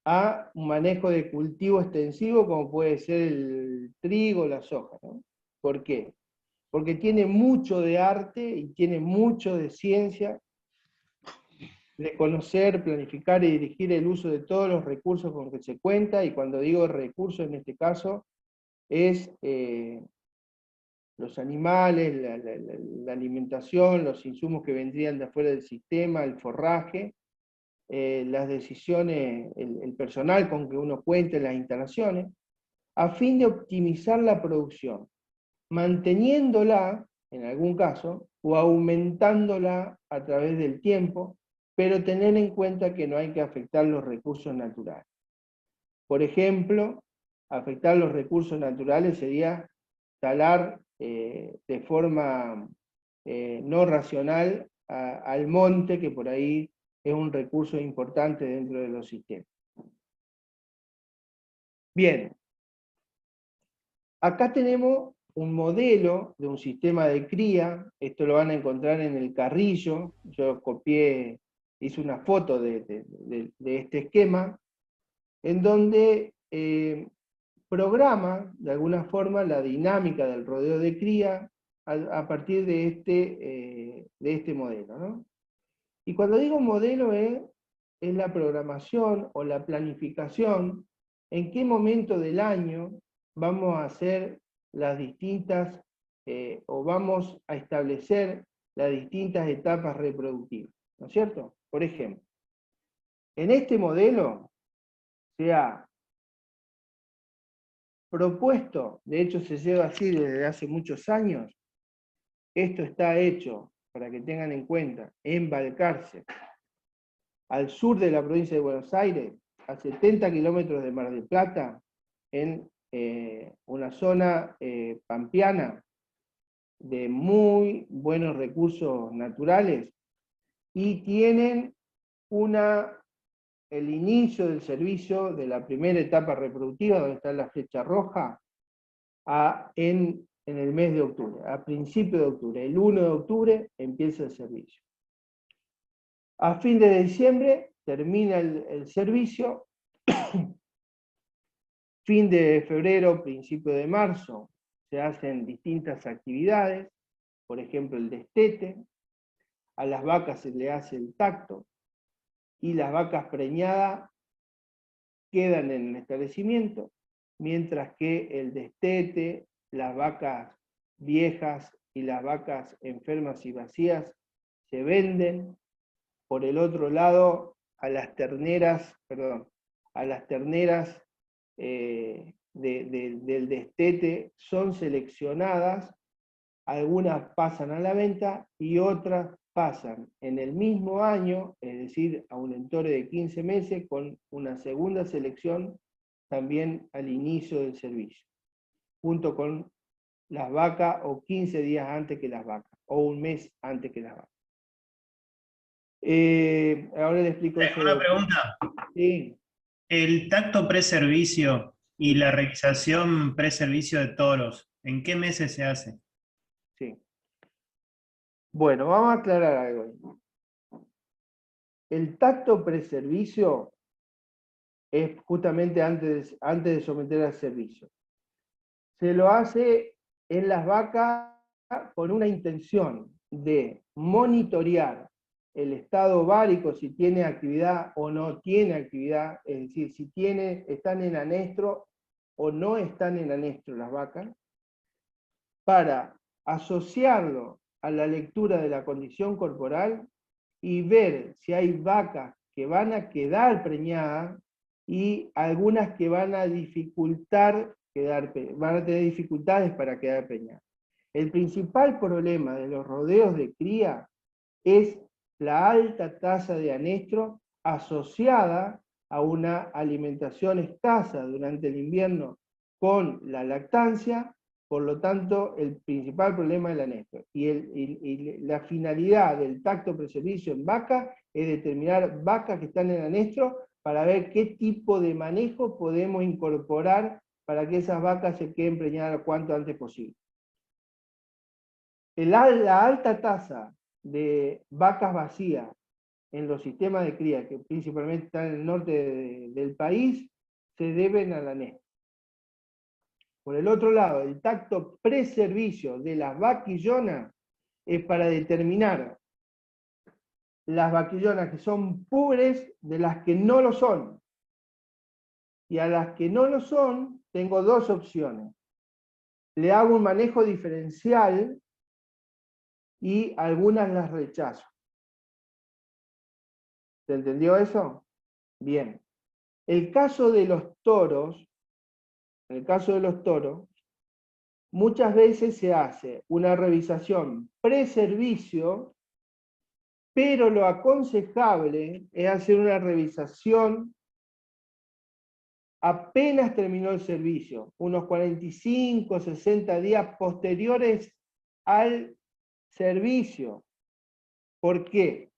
a un manejo de cultivo extensivo como puede ser el trigo o la soja, ¿no? ¿Por qué? Porque tiene mucho de arte y tiene mucho de ciencia, de conocer, planificar y dirigir el uso de todos los recursos con que se cuenta, y cuando digo recursos en este caso, es los animales, la alimentación, los insumos que vendrían de afuera del sistema, el forraje, las decisiones, el personal con que uno cuenta en las instalaciones, a fin de optimizar la producción, manteniéndola, en algún caso, o aumentándola a través del tiempo, pero tener en cuenta que no hay que afectar los recursos naturales. Por ejemplo, afectar los recursos naturales sería talar de forma no racional al monte, que por ahí es un recurso importante dentro de los sistemas. Bien, acá tenemos un modelo de un sistema de cría, esto lo van a encontrar en el Carrillo, yo copié, hice una foto de este esquema, en donde programa de alguna forma la dinámica del rodeo de cría a partir de este modelo, ¿no? Y cuando digo modelo es la programación o la planificación, en qué momento del año vamos a hacer las distintas, o vamos a establecer las distintas etapas reproductivas, ¿no es cierto? Por ejemplo, en este modelo se ha propuesto, de hecho se lleva así desde hace muchos años, esto está hecho, para que tengan en cuenta, en Balcarce, al sur de la provincia de Buenos Aires, a 70 kilómetros de Mar del Plata, en una zona pampeana de muy buenos recursos naturales, y tienen el inicio del servicio de la primera etapa reproductiva, donde está la flecha roja, en el mes de octubre, a principios de octubre. El 1 de octubre empieza el servicio. A fin de diciembre termina el servicio. Fin de febrero, principio de marzo, se hacen distintas actividades, por ejemplo el destete, a las vacas se le hace el tacto, y las vacas preñadas quedan en el establecimiento, mientras que el destete, las vacas viejas y las vacas enfermas y vacías se venden. Por el otro lado, a las terneras del destete son seleccionadas, algunas pasan a la venta y otras pasan en el mismo año, es decir, a un entore de 15 meses, con una segunda selección también al inicio del servicio, junto con las vacas, o 15 días antes que las vacas, o un mes antes que las vacas. Ahora le explico eso. Una pregunta. Sí. El tacto preservicio y la realización preservicio de toros, ¿en qué meses se hace? Sí. Bueno, vamos a aclarar algo. El tacto preservicio es justamente antes de someter al servicio. Se lo hace en las vacas con una intención de monitorear el estado ovárico, si tiene actividad o no tiene actividad, es decir, si están en anestro o no están en anestro las vacas, para asociarlo a la lectura de la condición corporal y ver si hay vacas que van a quedar preñadas y algunas que van a tener dificultades para quedar preñadas. El principal problema de los rodeos de cría es la alta tasa de anestro asociada a una alimentación escasa durante el invierno con la lactancia. Por lo tanto, el principal problema es el anestro. Y la finalidad del tacto preservicio en vaca es determinar vacas que están en anestro para ver qué tipo de manejo podemos incorporar para que esas vacas se queden preñadas cuanto antes posible. La alta tasa de vacas vacías en los sistemas de cría, que principalmente están en el norte del país, se deben al anestro. Por el otro lado, el tacto preservicio de las vaquillonas es para determinar las vaquillonas que son pubres de las que no lo son. Y a las que no lo son, tengo dos opciones. Le hago un manejo diferencial y algunas las rechazo. ¿Se entendió eso? Bien. El caso de los toros, en el caso de los toros, muchas veces se hace una revisación pre-servicio, pero lo aconsejable es hacer una revisación apenas terminó el servicio, unos 45, 60 días posteriores al servicio. ¿Por qué?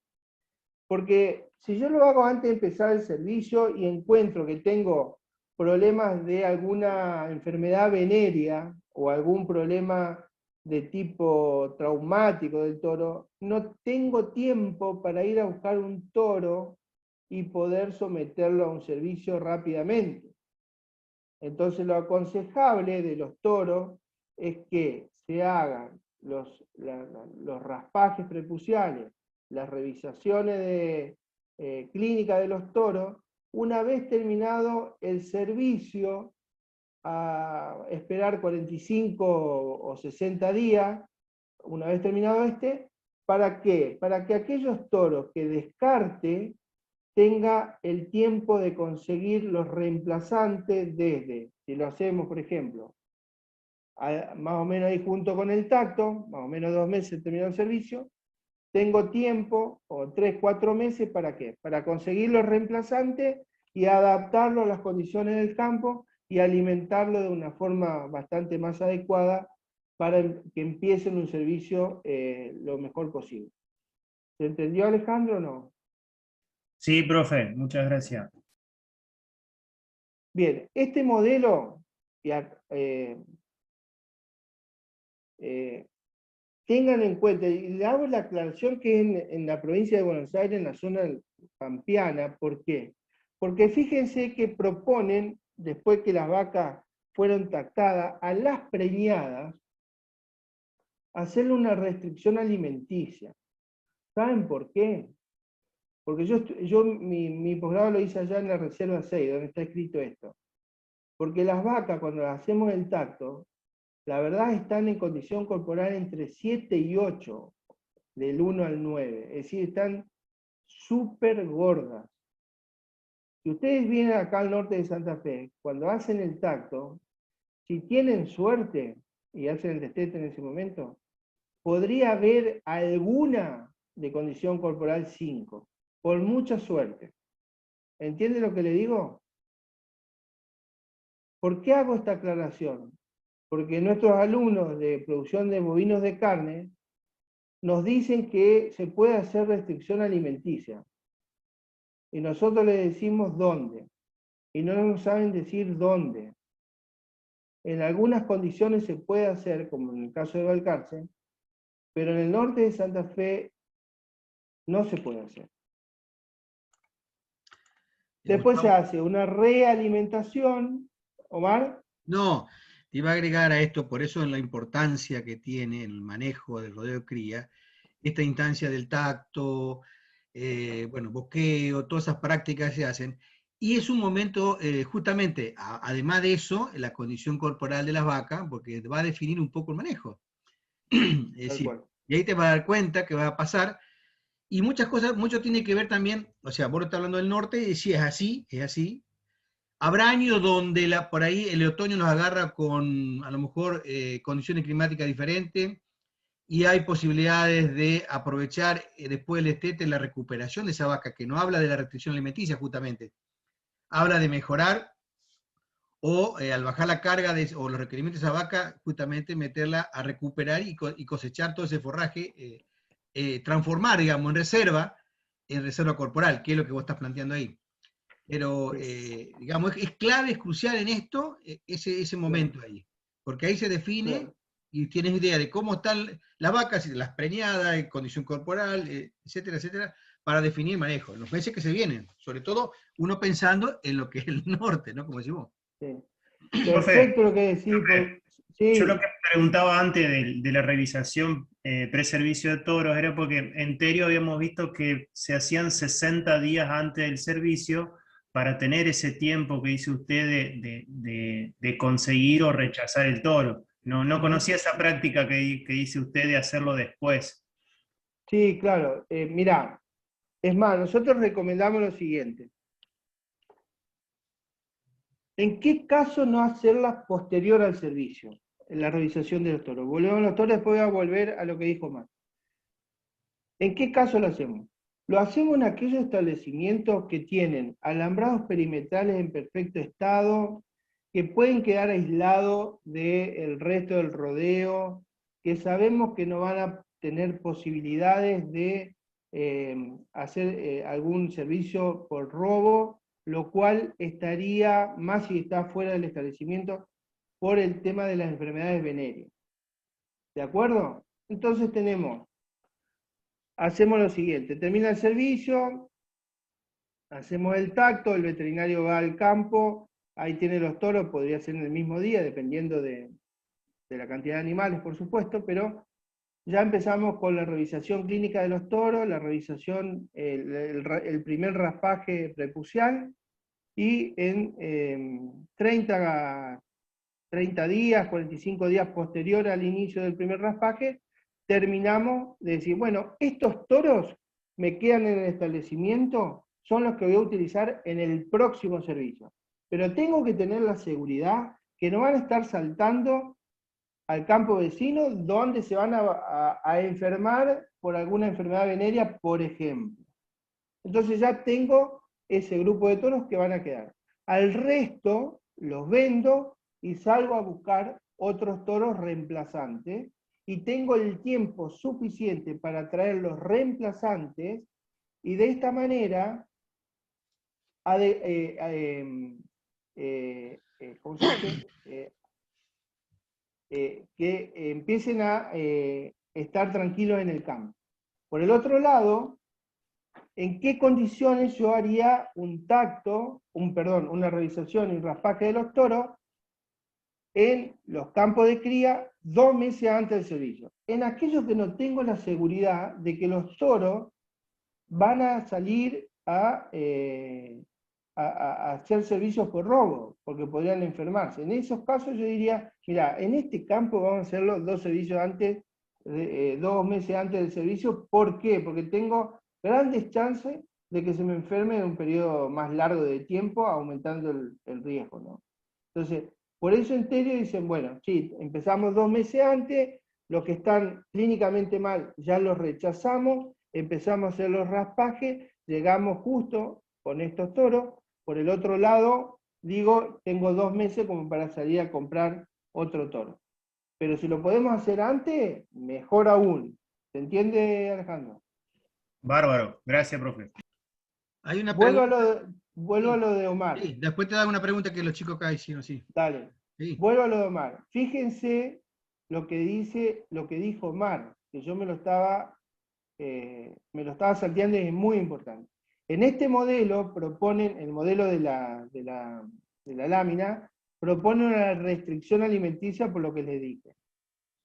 Porque si yo lo hago antes de empezar el servicio y encuentro que tengo problemas de alguna enfermedad venérea o algún problema de tipo traumático del toro, no tengo tiempo para ir a buscar un toro y poder someterlo a un servicio rápidamente. Entonces lo aconsejable de los toros es que se hagan los raspajes prepuciales, las revisaciones de clínica de los toros, una vez terminado el servicio, a esperar 45 o 60 días, una vez terminado ¿para qué? Para que aquellos toros que descarte tenga el tiempo de conseguir los reemplazantes desde, si lo hacemos, por ejemplo, más o menos ahí junto con el tacto, más o menos 2 meses terminado el servicio, tengo tiempo, o 3, 4 meses, ¿para qué? Para conseguir los reemplazantes y adaptarlo a las condiciones del campo y alimentarlo de una forma bastante más adecuada para que empiecen un servicio lo mejor posible. ¿Se entendió, Alejandro, o no? Sí, profe, muchas gracias. Bien, este modelo, tengan en cuenta, y le hago la aclaración que es en la provincia de Buenos Aires, en la zona pampeana. ¿Por qué? Porque fíjense que proponen, después que las vacas fueron tactadas, a las preñadas, hacerle una restricción alimenticia. ¿Saben por qué? Porque mi posgrado lo hice allá en la Reserva 6, donde está escrito esto. Porque las vacas, cuando las hacemos el tacto, la verdad están en condición corporal entre 7 y 8, del 1 al 9. Es decir, están súper gordas. Si ustedes vienen acá al norte de Santa Fe, cuando hacen el tacto, si tienen suerte y hacen el destete en ese momento, podría haber alguna de condición corporal 5, por mucha suerte. ¿Entiende lo que le digo? ¿Por qué hago esta aclaración? Porque nuestros alumnos de producción de bovinos de carne nos dicen que se puede hacer restricción alimenticia. Y nosotros les decimos dónde. Y no nos saben decir dónde. En algunas condiciones se puede hacer, como en el caso de Balcarce, pero en el norte de Santa Fe no se puede hacer. Después se hace una realimentación, Omar. No, te iba a agregar a esto, por eso en la importancia que tiene el manejo del rodeo de cría, esta instancia del tacto, bueno, boqueo, todas esas prácticas se hacen, y es un momento, justamente, además de eso, la condición corporal de las vacas, porque va a definir un poco el manejo. Es decir, y ahí te vas a dar cuenta que va a pasar, y muchas cosas, mucho tiene que ver también, o sea, vos estás hablando del norte, y sí, es así. Habrá años donde por ahí el otoño nos agarra con, a lo mejor, condiciones climáticas diferentes, y hay posibilidades de aprovechar después del destete la recuperación de esa vaca, que no habla de la restricción alimenticia justamente, habla de mejorar o al bajar la carga o los requerimientos de esa vaca, justamente meterla a recuperar y cosechar todo ese forraje, transformar, digamos, en reserva corporal, que es lo que vos estás planteando ahí. Pero, digamos, es clave, es crucial en esto, ese momento ahí, porque ahí se define y tienes idea de cómo están las vacas, las preñadas, condición corporal, etcétera, etcétera, para definir el manejo, en los meses que se vienen, sobre todo uno pensando en lo que es el norte, ¿no? Como decís vos. Sí. Perfecto lo que decís. Yo lo Sí, que preguntaba antes de la revisación preservicio de toros era porque en Terio habíamos visto que se hacían 60 días antes del servicio para tener ese tiempo que dice usted de conseguir o rechazar el toro. No conocía esa práctica que dice usted de hacerlo después. sí, claro. Mirá, es más, nosotros recomendamos lo siguiente. ¿En qué caso no hacerla posterior al servicio? En la revisación de los toros. Volvemos a los toros, después voy a volver a lo que dijo Mar. ¿En qué caso lo hacemos? Lo hacemos en aquellos establecimientos que tienen alambrados perimetrales en perfecto estado, que pueden quedar aislados del resto del rodeo, que sabemos que no van a tener posibilidades de hacer algún servicio por robo, lo cual estaría, más si está fuera del establecimiento, por el tema de las enfermedades venéreas. ¿De acuerdo? Entonces hacemos lo siguiente, termina el servicio, hacemos el tacto, el veterinario va al campo, ahí tiene los toros, podría ser en el mismo día, dependiendo de la cantidad de animales, por supuesto, pero ya empezamos con la revisación clínica de los toros, la revisación, el primer raspaje prepucial, y en 30 días, 45 días posterior al inicio del primer raspaje, terminamos de decir, bueno, estos toros me quedan en el establecimiento, son los que voy a utilizar en el próximo servicio. Pero tengo que tener la seguridad que no van a estar saltando al campo vecino donde se van a enfermar por alguna enfermedad venérea, por ejemplo. Entonces ya tengo ese grupo de toros que van a quedar. Al resto los vendo y salgo a buscar otros toros reemplazantes y tengo el tiempo suficiente para traer los reemplazantes y de esta manera ¿cómo se dice? Que empiecen a estar tranquilos en el campo. Por el otro lado, ¿en qué condiciones yo haría una revisación y raspaje de los toros en los campos de cría 2 meses antes del servicio? En aquellos que no tengo la seguridad de que los toros van a salir a hacer servicios por robo, porque podrían enfermarse. En esos casos yo diría, mira, en este campo vamos a hacerlo 2 servicios antes, 2 meses antes del servicio. ¿Por qué? Porque tengo grandes chances de que se me enferme en un periodo más largo de tiempo, aumentando el riesgo, ¿no? Entonces, por eso en Terio dicen, bueno, sí, empezamos 2 meses antes, los que están clínicamente mal ya los rechazamos, empezamos a hacer los raspajes, llegamos justo con estos toros. Por el otro lado, digo, tengo 2 meses como para salir a comprar otro toro. Pero si lo podemos hacer antes, mejor aún. ¿Se entiende, Alejandro? Bárbaro, gracias, profe. Hay una Vuelvo pregunta. a lo de Omar. Sí, después te da una pregunta que los chicos acá hicieron, sí. Dale. Sí. Vuelvo a lo de Omar. Fíjense lo que dijo Omar, que yo me lo estaba salteando y es muy importante. En este modelo proponen, el modelo de la lámina, propone una restricción alimenticia por lo que les dije.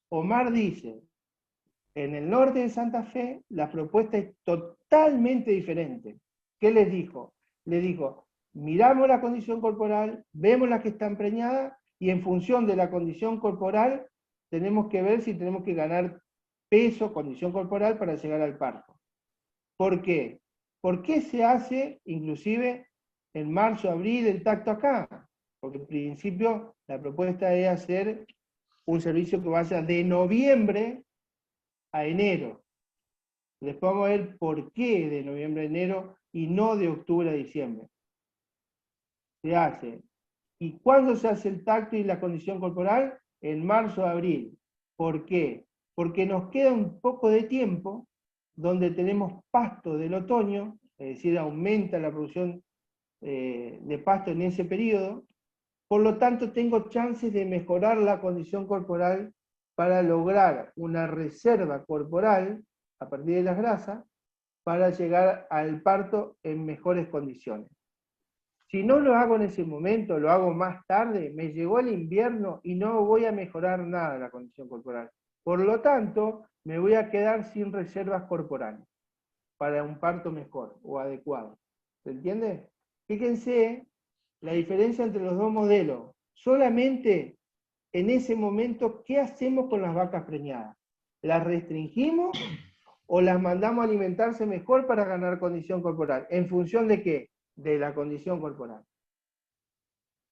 Omar dice, en el norte de Santa Fe la propuesta es totalmente diferente. ¿Qué les dijo? Les dijo, miramos la condición corporal, vemos las que están preñadas y en función de la condición corporal tenemos que ver si tenemos que ganar peso, condición corporal para llegar al parto. ¿Por qué? ¿Por qué se hace inclusive en marzo, abril el tacto acá? Porque en principio la propuesta es hacer un servicio que vaya de noviembre a enero. Después vamos a ver por qué de noviembre a enero y no de octubre a diciembre. Se hace. ¿Y cuándo se hace el tacto y la condición corporal? En marzo, abril. ¿Por qué? Porque nos queda un poco de tiempo donde tenemos pasto del otoño, es decir, aumenta la producción de pasto en ese periodo. Por lo tanto, tengo chances de mejorar la condición corporal para lograr una reserva corporal a partir de las grasas para llegar al parto en mejores condiciones. Si no lo hago en ese momento, lo hago más tarde, me llegó el invierno y no voy a mejorar nada la condición corporal. Por lo tanto, me voy a quedar sin reservas corporales para un parto mejor o adecuado. ¿Se entiende? Fíjense la diferencia entre los dos modelos. Solamente en ese momento, ¿qué hacemos con las vacas preñadas? ¿Las restringimos o las mandamos a alimentarse mejor para ganar condición corporal? ¿En función de qué? De la condición corporal.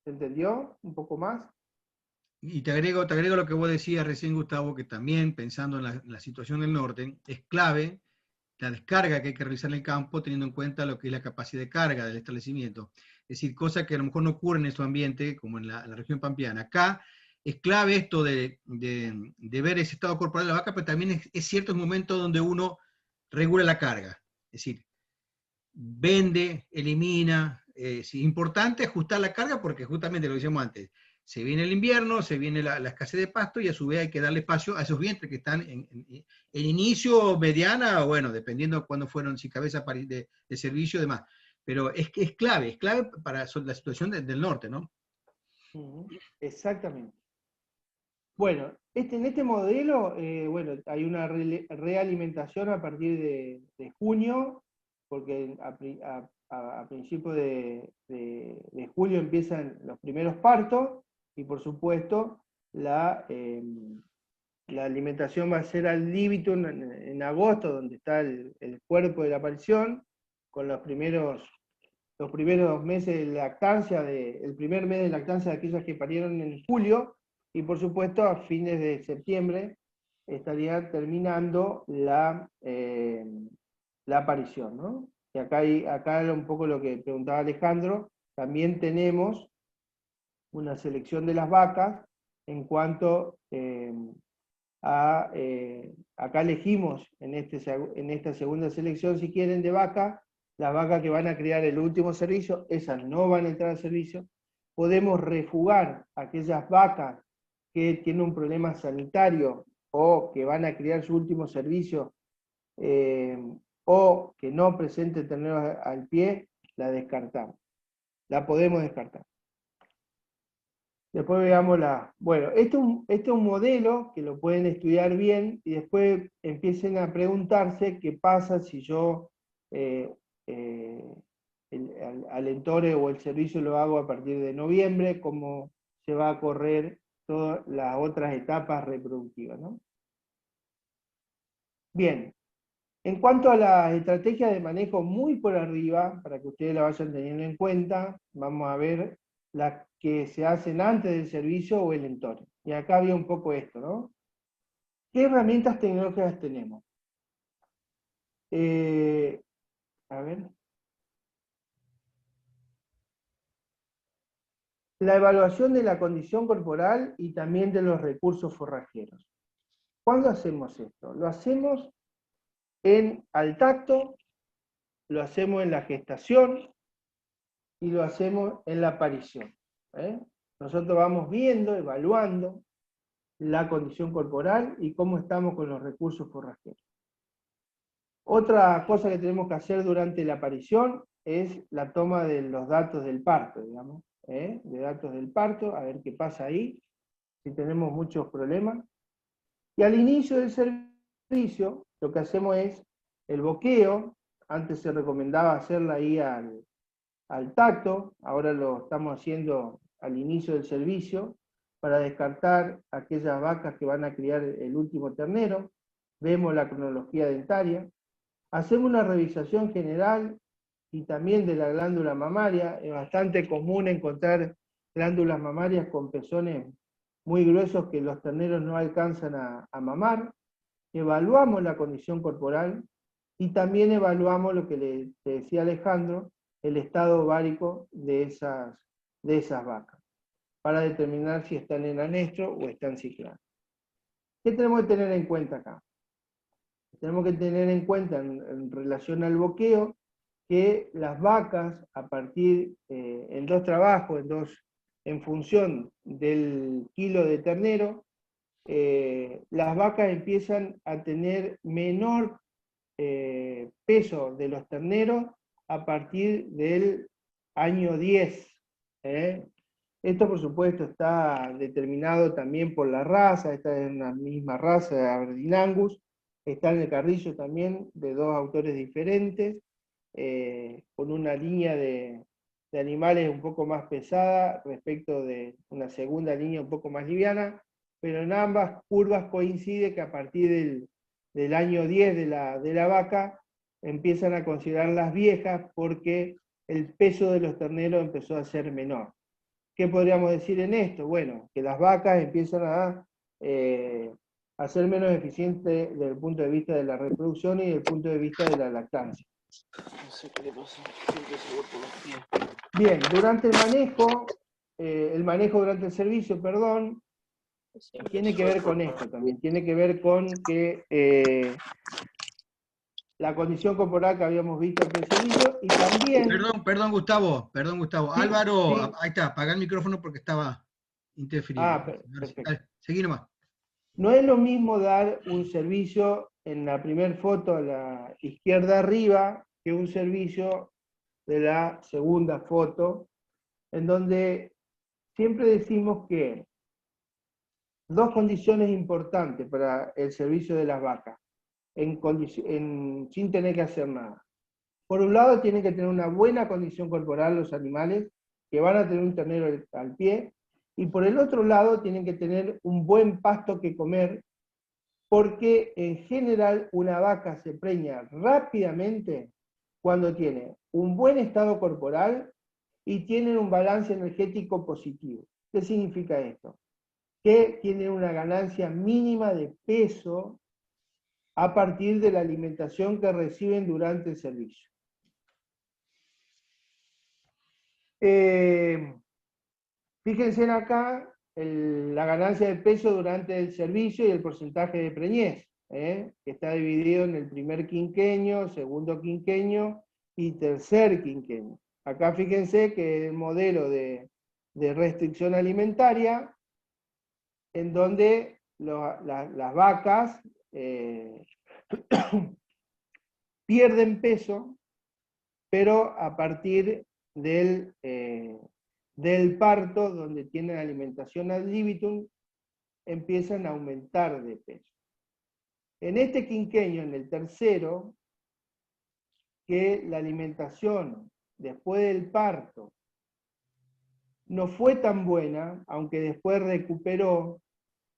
¿Se entendió un poco más? Y te agrego lo que vos decías recién, Gustavo, que también, pensando en la situación del norte, es clave la descarga que hay que realizar en el campo, teniendo en cuenta lo que es la capacidad de carga del establecimiento. Es decir, cosa que a lo mejor no ocurre en su ambiente, como en la región pampeana. Acá es clave esto de ver ese estado corporal de la vaca, pero también es cierto el momento donde uno regula la carga. Es decir, vende, elimina. Es importante ajustar la carga porque justamente lo decíamos antes, se viene el invierno, se viene la escasez de pasto y a su vez hay que darle espacio a esos vientres que están en inicio, mediana, o bueno, dependiendo de cuándo fueron, si cabeza de servicio y demás. Pero es clave para la situación del norte, ¿no? Exactamente. Bueno, en este modelo, bueno, hay una realimentación a partir de junio, porque a principios de julio empiezan los primeros partos, y por supuesto la alimentación va a ser al líbito en agosto, donde está el cuerpo de la aparición, con los primeros meses de lactancia, el primer mes de lactancia de aquellas que parieron en julio, y por supuesto a fines de septiembre estaría terminando la aparición, ¿no? Y acá era un poco lo que preguntaba Alejandro, también tenemos una selección de las vacas en cuanto acá elegimos en esta segunda selección, si quieren, de vaca, las vacas que van a criar el último servicio, esas no van a entrar al servicio. Podemos refugar aquellas vacas que tienen un problema sanitario o que van a criar su último servicio o que no presenten terneros al pie, la descartamos. La podemos descartar. Después veamos Bueno, este es un modelo que lo pueden estudiar bien y después empiecen a preguntarse qué pasa si yo al entore o el servicio lo hago a partir de noviembre, cómo se va a correr todas las otras etapas reproductivas, ¿no? Bien, en cuanto a las estrategias de manejo muy por arriba, para que ustedes la vayan teniendo en cuenta, vamos a ver las que se hacen antes del servicio o el entorno. Y acá había un poco esto, ¿no? ¿Qué herramientas tecnológicas tenemos? A ver. La evaluación de la condición corporal y también de los recursos forrajeros. ¿Cuándo hacemos esto? Lo hacemos al tacto, lo hacemos en la gestación y lo hacemos en la aparición. Nosotros vamos viendo, evaluando la condición corporal y cómo estamos con los recursos forrajeros. Otra cosa que tenemos que hacer durante la aparición es la toma de los datos del parto, digamos, de datos del parto, a ver qué pasa ahí, si tenemos muchos problemas. Y al inicio del servicio, lo que hacemos es el boqueo. Antes se recomendaba hacerla ahí al tacto, ahora lo estamos haciendo al inicio del servicio, para descartar aquellas vacas que van a criar el último ternero. Vemos la cronología dentaria. Hacemos una revisación general y también de la glándula mamaria. Es bastante común encontrar glándulas mamarias con pezones muy gruesos que los terneros no alcanzan a mamar. Evaluamos la condición corporal y también evaluamos lo que le decía Alejandro, el estado ovárico de esas vacas, para determinar si están en anestro o están cicladas. ¿Qué tenemos que tener en cuenta acá? Tenemos que tener en cuenta en relación al boqueo que las vacas, a partir en dos trabajos, en función del kilo de ternero, las vacas empiezan a tener menor peso de los terneros a partir del año 10. Esto, por supuesto, está determinado también por la raza. Esta es una misma raza de Aberdeen Angus. Está en el Carrillo también, de dos autores diferentes, con una línea de animales un poco más pesada respecto de una segunda línea un poco más liviana, pero en ambas curvas coincide que a partir del año 10 de la vaca empiezan a considerarlas viejas porque el peso de los terneros empezó a ser menor. ¿Qué podríamos decir en esto? Bueno, que las vacas empiezan a ser menos eficientes desde el punto de vista de la reproducción y desde el punto de vista de la lactancia. No sé qué le pasa, siempre se corta los pies. Bien, durante el manejo durante el servicio, perdón, tiene que ver con esto también, tiene que ver con que la condición corporal que habíamos visto al servicio y también... Perdón, Gustavo. Sí, Álvaro, sí. ahí está, apaga el micrófono porque estaba interfiriendo. Perfecto. Dale, seguí nomás. No es lo mismo dar un servicio en la primera foto a la izquierda arriba que un servicio de la segunda foto, en donde siempre decimos que dos condiciones importantes para el servicio de las vacas, sin tener que hacer nada. Por un lado, tienen que tener una buena condición corporal los animales, que van a tener un ternero al pie, y por el otro lado, tienen que tener un buen pasto que comer, porque en general una vaca se preña rápidamente cuando tiene un buen estado corporal y tiene un balance energético positivo. ¿Qué significa esto? Que tiene una ganancia mínima de peso a partir de la alimentación que reciben durante el servicio. Fíjense en acá la ganancia de peso durante el servicio y el porcentaje de preñez, que está dividido en el primer quinquenio, segundo quinquenio y tercer quinquenio. Acá fíjense que el modelo de restricción alimentaria, en donde las vacas pierden peso, pero a partir del parto, donde tienen alimentación ad libitum, empiezan a aumentar de peso. En este quinquenio, en el tercero, que la alimentación después del parto no fue tan buena, aunque después recuperó,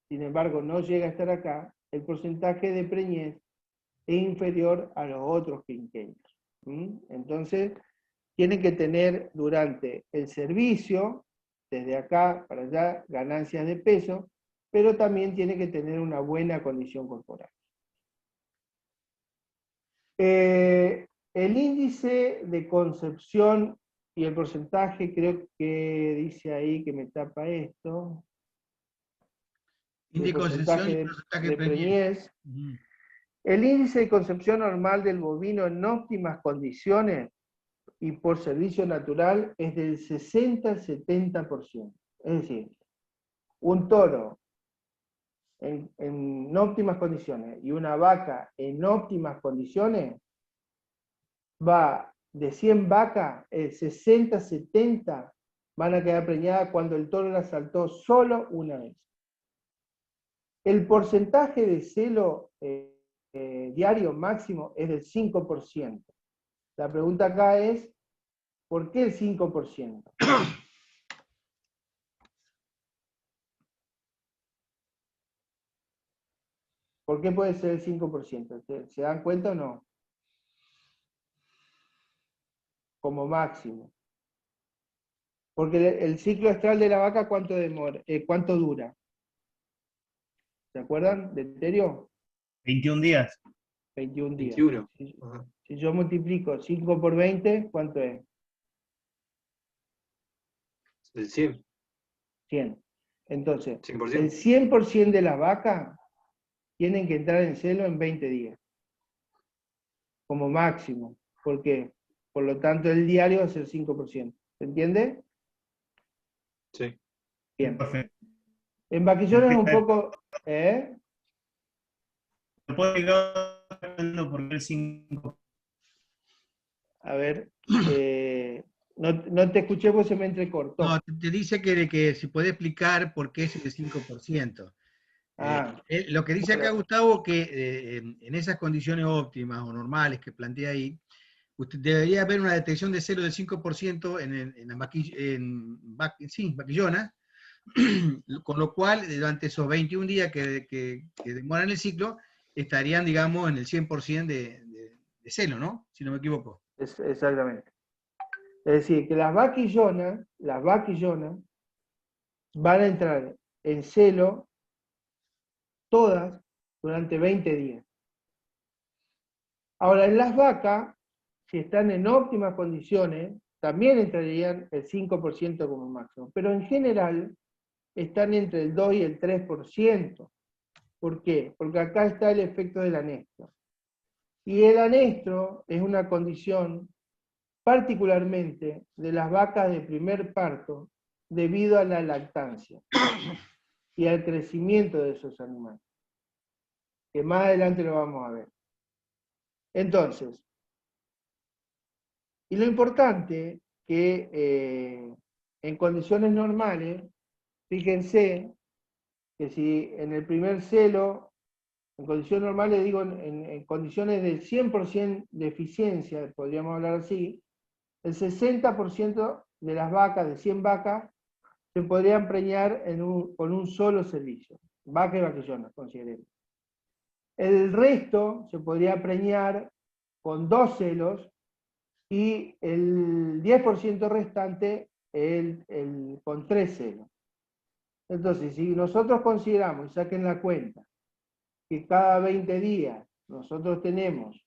sin embargo no llega a estar acá, el porcentaje de preñez es inferior a los otros quinquenios. Entonces, tienen que tener durante el servicio, desde acá para allá, ganancias de peso, pero también tiene que tener una buena condición corporal. El índice de concepción y el porcentaje, creo que dice ahí que me tapa esto. Índice de concepción y porcentaje de preñez. El índice de concepción normal del bovino en óptimas condiciones y por servicio natural es del 60 al 70%. Es decir, un toro en óptimas condiciones y una vaca en óptimas condiciones, va de 100 vacas, el 60, 70 van a quedar preñadas cuando el toro la saltó solo una vez. El porcentaje de celo diario máximo es del 5%. La pregunta acá es, ¿por qué el 5%? ¿Por qué puede ser el 5%? ¿Se dan cuenta o no? Como máximo. Porque el ciclo estral de la vaca, ¿cuánto dura? ¿Se acuerdan de Terio? 21 días. 21 días. 21. Si yo multiplico 5 por 20, ¿cuánto es? El 100. 100. Entonces, 100%. el 100% de las vacas tienen que entrar en celo en 20 días. Como máximo. ¿Por qué? Por lo tanto, el diario va a ser 5%. ¿Se entiende? Sí. Bien. Perfecto. En vaquillones un poco... ¿Me puedo explicar por qué el 5? A ver, No te escuché porque se me entrecortó. No, te dice que si puede explicar por qué es el 5%. Lo que dice acá Gustavo, que en esas condiciones óptimas o normales que plantea ahí, usted debería haber una detección de celo del 5% en vaquillona, con lo cual durante esos 21 días que demoran el ciclo, estarían, digamos, en el 100% de celo, ¿no? Si no me equivoco. Exactamente. Es decir, que las vaquillonas van a entrar en celo todas durante 20 días. Ahora, en las vacas, si están en óptimas condiciones, también entrarían el 5% como máximo, pero en general están entre el 2 y el 3%. ¿Por qué? Porque acá está el efecto del anestro. Y el anestro es una condición particularmente de las vacas de primer parto debido a la lactancia y al crecimiento de esos animales, que más adelante lo vamos a ver. Entonces, y lo importante que en condiciones normales, fíjense que si en el primer celo, en condiciones normales, digo en condiciones de 100% de eficiencia, podríamos hablar así, el 60% de las vacas, de 100 vacas, se podrían preñar con un solo servicio. Vaca y vaquillona, consideremos. El resto se podría preñar con 2 celos y el 10% restante con 3 celos. Entonces, si nosotros consideramos, y saquen la cuenta, que cada 20 días nosotros tenemos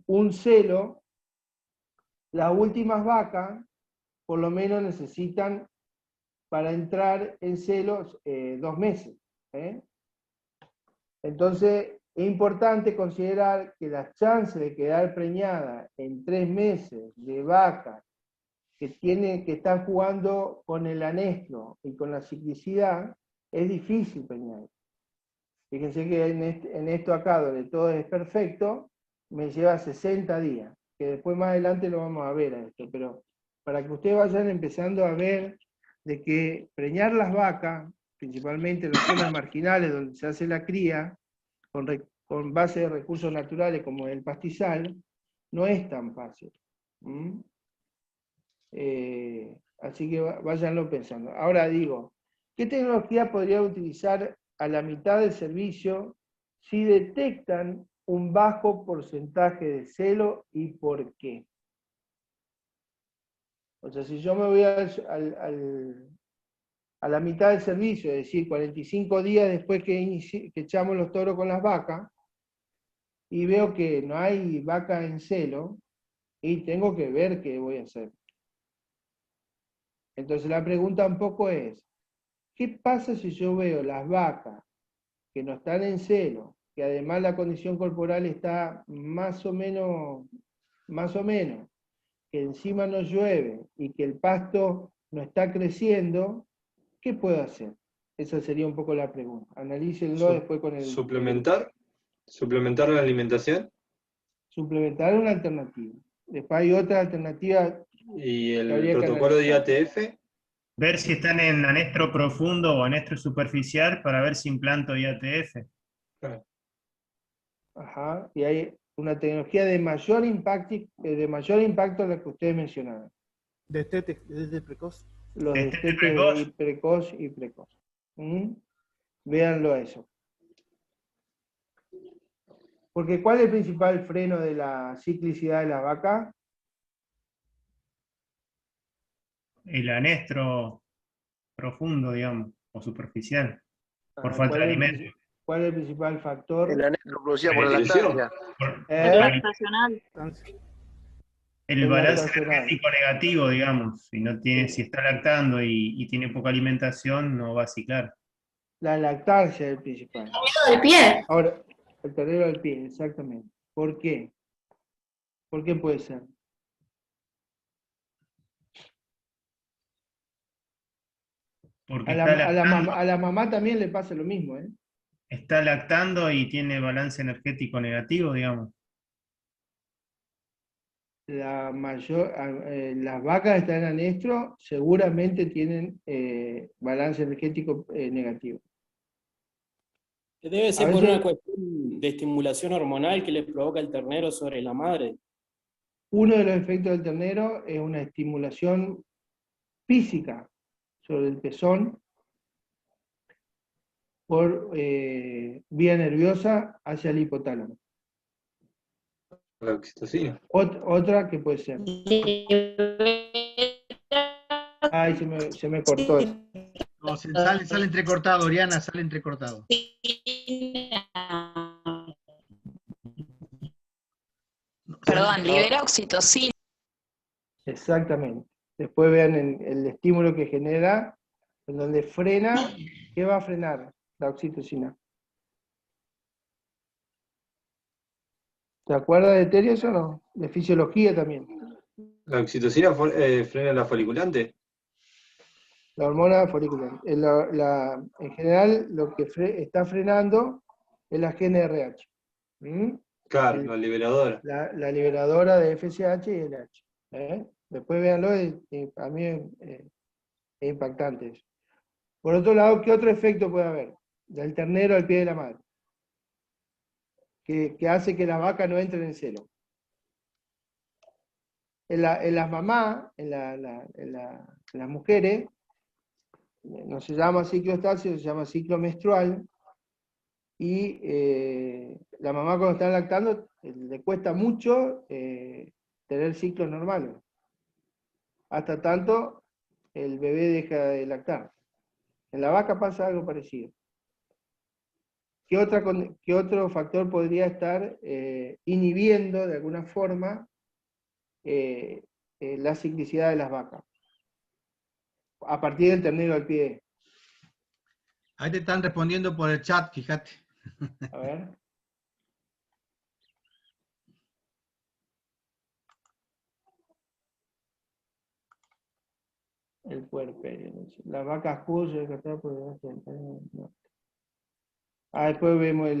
un celo, las últimas vacas por lo menos necesitan para entrar en celos 2 meses. Entonces, es importante considerar que las chances de quedar preñada en 3 meses de vacas que están jugando con el anestro y con la ciclicidad, es difícil preñar. Fíjense que en esto acá, donde todo es perfecto, me lleva 60 días, que después más adelante lo vamos a ver a esto, pero para que ustedes vayan empezando a ver de que preñar las vacas, principalmente en las zonas marginales donde se hace la cría, con base de recursos naturales como el pastizal, no es tan fácil. Así que váyanlo pensando. Ahora digo, ¿qué tecnología podría utilizar a la mitad del servicio si detectan un bajo porcentaje de celo y por qué? O sea, si yo me voy a la mitad del servicio, es decir, 45 días después que echamos los toros con las vacas, y veo que no hay vaca en celo, y tengo que ver qué voy a hacer. Entonces la pregunta un poco es, ¿qué pasa si yo veo las vacas que no están en celo, que además la condición corporal está más o menos, que encima no llueve y que el pasto no está creciendo? ¿Qué puedo hacer? Esa sería un poco la pregunta. Analícenlo después con el... ¿Suplementar la alimentación? Suplementar es una alternativa. Después hay otra alternativa. ¿Y el protocolo de IATF? Ver si están en anestro profundo o anestro superficial para ver si implanto IATF. Ajá, y hay una tecnología de mayor impacto a la que ustedes mencionaron. Destete precoz. Los Destete precoz y precoz. Véanlo a eso. Porque ¿cuál es el principal freno de la ciclicidad de la vaca? El anestro profundo, digamos, o superficial, por falta ¿Cuál de es alimento. ¿Cuál es el principal factor? El anestro producida por la Nutrición. lactancia. El lactacional. El El balance lactacional. energético negativo, digamos, si está lactando y tiene poca alimentación, no va a ciclar. La lactancia es el principal. Del pie. Ahora, el ternero del pie, exactamente. ¿Por qué? ¿Por qué puede ser? Porque A la mamá también le pasa lo mismo, ¿eh? está lactando y tiene balance energético negativo, digamos. las vacas que están en anestro seguramente tienen balance energético negativo. Debe ser A por veces- una cuestión de estimulación hormonal que le provoca el ternero sobre la madre. Uno de los efectos del ternero es una estimulación física sobre el pezón por vía nerviosa hacia el hipotálamo. La oxitocina. Otra que puede ser. Ay, se me cortó eso. No, sale entrecortado, Oriana, sale entrecortado. No, Perdón, libera oxitocina. Exactamente. Después vean el estímulo que genera, en donde frena. ¿Qué va a frenar? La oxitocina. ¿Te acuerdas de Terio eso o no? De fisiología también. ¿La oxitocina frena la foliculante? La hormona folicular. En general, lo que está frenando es la GnRH. ¿Mm? Claro, la liberadora. La liberadora de FSH y LH. Después véanlo, a mí es impactante eso. Por otro lado, ¿qué otro efecto puede haber? Del ternero al pie de la madre. Que hace que la vaca no entre en celo. En las mamás, en las mujeres, no se llama ciclo estático, se llama ciclo menstrual, y la mamá cuando está lactando le cuesta mucho tener ciclos normales, hasta tanto el bebé deja de lactar. En la vaca pasa algo parecido. ¿Qué otro factor podría estar inhibiendo de alguna forma la ciclicidad de las vacas? A partir del ternero al pie. Ahí te están respondiendo por el chat, fíjate. A ver. El puerperio. Las vacas cuyas después vemos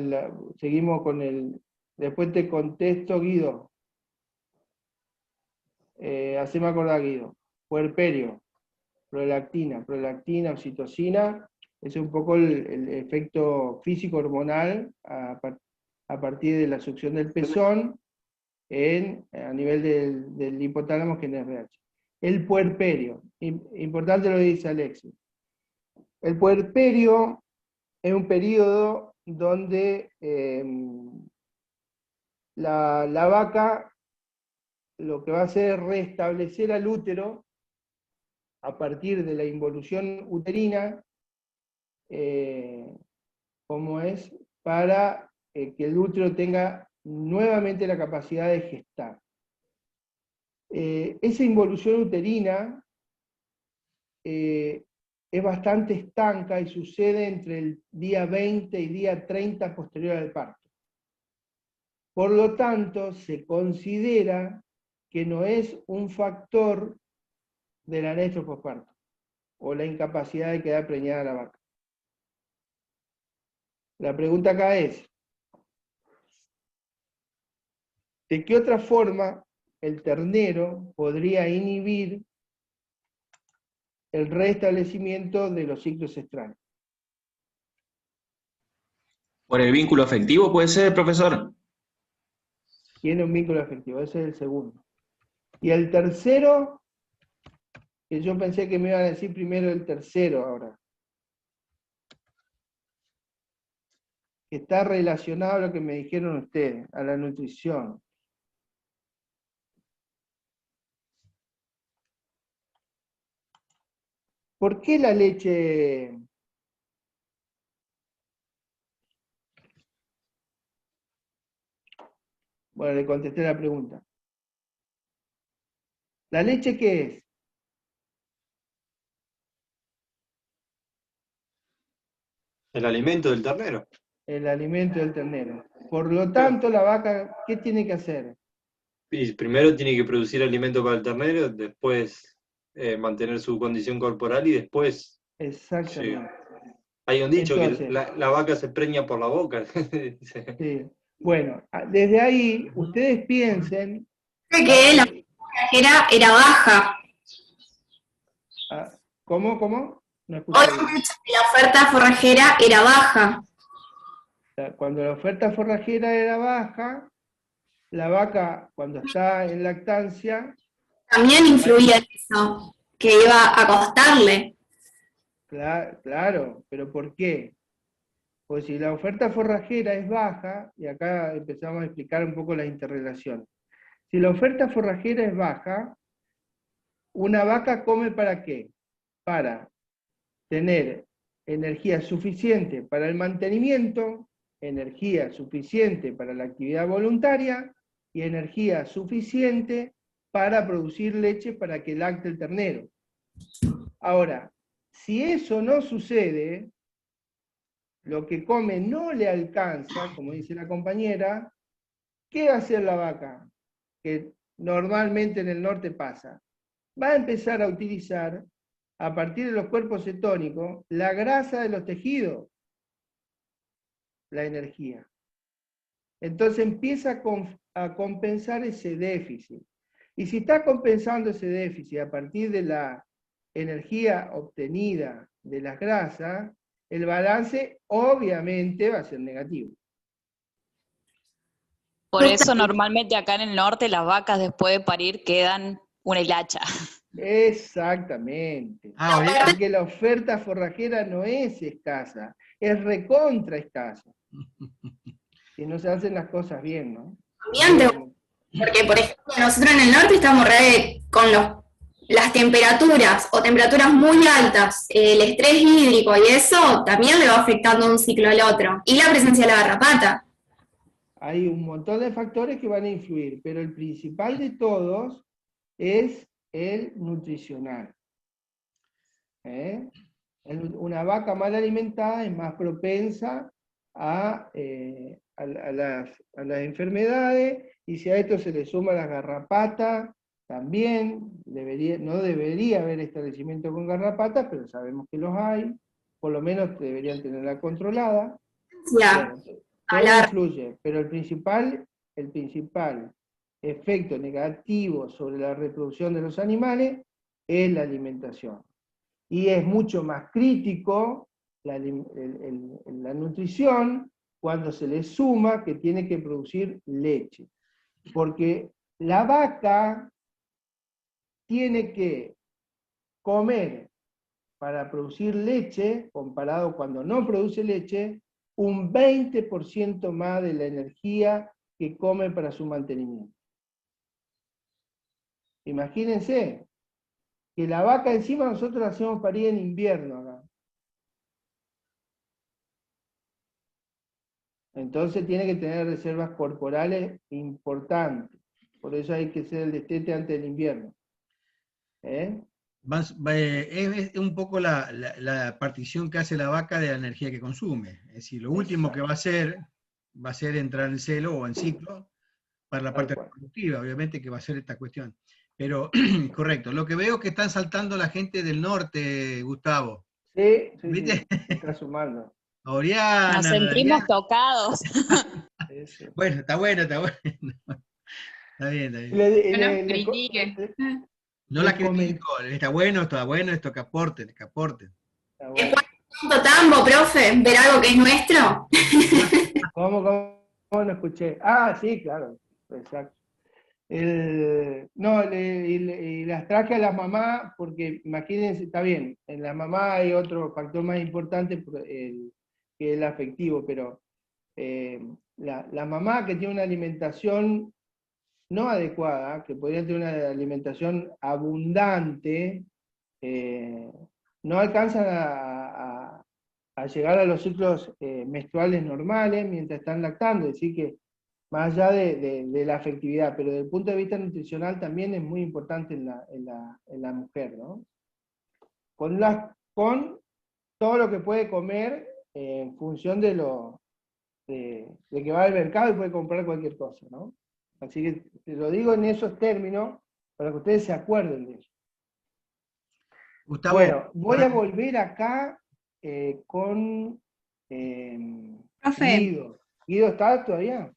seguimos con el. Después te contesto, Guido. Haceme acordar, Guido. Puerperio, prolactina, oxitocina. Es un poco el efecto físico hormonal a partir de la succión del pezón a nivel del hipotálamo que es RH. El puerperio, importante lo dice Alexis. El puerperio es un periodo donde la vaca lo que va a hacer es restablecer al útero a partir de la involución uterina, como es, para que el útero tenga nuevamente la capacidad de gestar. Esa involución uterina es bastante estanca y sucede entre el día 20 y día 30 posterior al parto. Por lo tanto, se considera que no es un factor del anestro posparto o la incapacidad de quedar preñada la vaca. La pregunta acá es, ¿de qué otra forma el ternero podría inhibir el restablecimiento de los ciclos extraños? ¿Por el vínculo afectivo puede ser, profesor? Tiene un vínculo afectivo, ese es el segundo. Y el tercero, que yo pensé que me iban a decir primero el tercero ahora, que está relacionado a lo que me dijeron ustedes, a la nutrición. ¿Por qué la leche? Bueno, le contesté la pregunta. ¿La leche qué es? El alimento del ternero. El alimento del ternero. Por lo tanto, la vaca, ¿qué tiene que hacer? Y primero tiene que producir alimento para el ternero, después mantener su condición corporal y después. Exactamente. Hay un dicho Entonces, que la vaca se preña por la boca. Sí. Bueno, desde ahí ustedes piensen que la forrajera era baja. ¿Cómo? No escuché Hoy bien. han dicho que la oferta forrajera era baja. Cuando la oferta forrajera era baja, la vaca, cuando está en lactancia, También influía en eso, que iba a costarle. claro, pero ¿por qué? Pues si la oferta forrajera es baja, y acá empezamos a explicar un poco las interrelaciones. Si la oferta forrajera es baja, una vaca come ¿para qué? Para tener energía suficiente para el mantenimiento, energía suficiente para la actividad voluntaria y energía suficiente para producir leche para que lacte el ternero. Ahora, si eso no sucede, lo que come no le alcanza, como dice la compañera, ¿qué va a hacer la vaca? Que normalmente en el norte pasa. Va a empezar a utilizar, a partir de los cuerpos cetónicos, la grasa de los tejidos, la energía. Entonces empieza a compensar ese déficit. Y si está compensando ese déficit a partir de la energía obtenida de las grasas, el balance obviamente va a ser negativo. Por eso normalmente acá en el norte las vacas después de parir quedan una hilacha. Exactamente. Ahora, Porque la oferta forrajera no es escasa, es recontra escasa. Si no se hacen las cosas bien, ¿no? También porque, por ejemplo, nosotros en el norte estamos con las temperaturas o temperaturas muy altas, el estrés hídrico y eso también le va afectando un ciclo al otro. Y la presencia de la garrapata. Hay un montón de factores que van a influir, pero el principal de todos es el nutricional. Una vaca mal alimentada es más propensa a las enfermedades, y si a esto se le suma las garrapatas, también no debería haber establecimiento con garrapatas, pero sabemos que los hay, por lo menos deberían tenerla controlada. Ya. Bueno, todo influye, pero el principal efecto negativo sobre la reproducción de los animales es la alimentación. Y es mucho más crítico la nutrición cuando se le suma que tiene que producir leche. Porque la vaca tiene que comer para producir leche, comparado cuando no produce leche, un 20% más de la energía que come para su mantenimiento. Imagínense que la vaca encima nosotros la hacemos parir en invierno acá. Entonces tiene que tener reservas corporales importantes. Por eso hay que hacer el destete antes del invierno. es un poco la partición que hace la vaca de la energía que consume. Es decir, lo último que va a hacer entrar en celo o en ciclo para la parte reproductiva, obviamente que va a ser esta cuestión. Pero, correcto, lo que veo es que están saltando la gente del norte, Gustavo. Sí, está sumando. Oriana. Nos sentimos tocados. Bueno, está bueno. Está bien. No la critico, está bueno, esto que aporten. ¿Es tanto tambo, profe? ¿Ver algo que es nuestro? ¿Cómo no escuché? Ah, sí, claro, exacto. Y las traje a las mamás porque, imagínense, está bien, en la mamá hay otro factor más importante que el afectivo, pero la mamá que tiene una alimentación no adecuada, que podría tener una alimentación abundante, no alcanzan a llegar a los ciclos menstruales normales mientras están lactando, es decir que más allá de la afectividad, pero desde el punto de vista nutricional también es muy importante en la mujer, ¿no? Con todo lo que puede comer en función de que va al mercado y puede comprar cualquier cosa, ¿no? Así que te lo digo en esos términos para que ustedes se acuerden de eso. Gustavo, bueno, voy a volver acá con Guido. ¿Guido está todavía?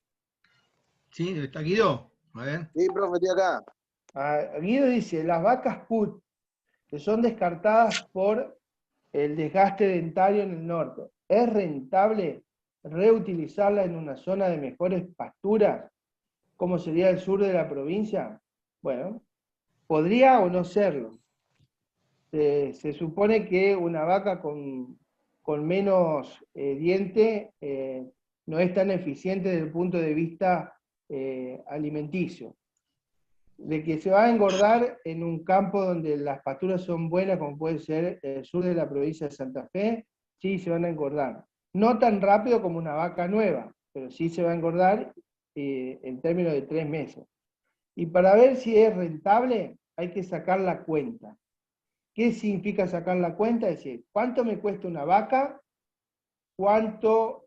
¿Sí? ¿Está Guido? A ver. Sí, profe, estoy acá. Guido dice, las vacas PUT, que son descartadas por el desgaste dentario en el norte, ¿es rentable reutilizarla en una zona de mejores pasturas, como sería el sur de la provincia? Bueno, podría o no serlo. Se supone que una vaca con menos diente no es tan eficiente desde el punto de vista alimenticio. De que se va a engordar en un campo donde las pasturas son buenas, como puede ser el sur de la provincia de Santa Fe, sí se van a engordar. No tan rápido como una vaca nueva, pero sí se va a engordar en términos de 3 meses. Y para ver si es rentable, hay que sacar la cuenta. ¿Qué significa sacar la cuenta? Es decir, ¿cuánto me cuesta una vaca? ¿Cuántos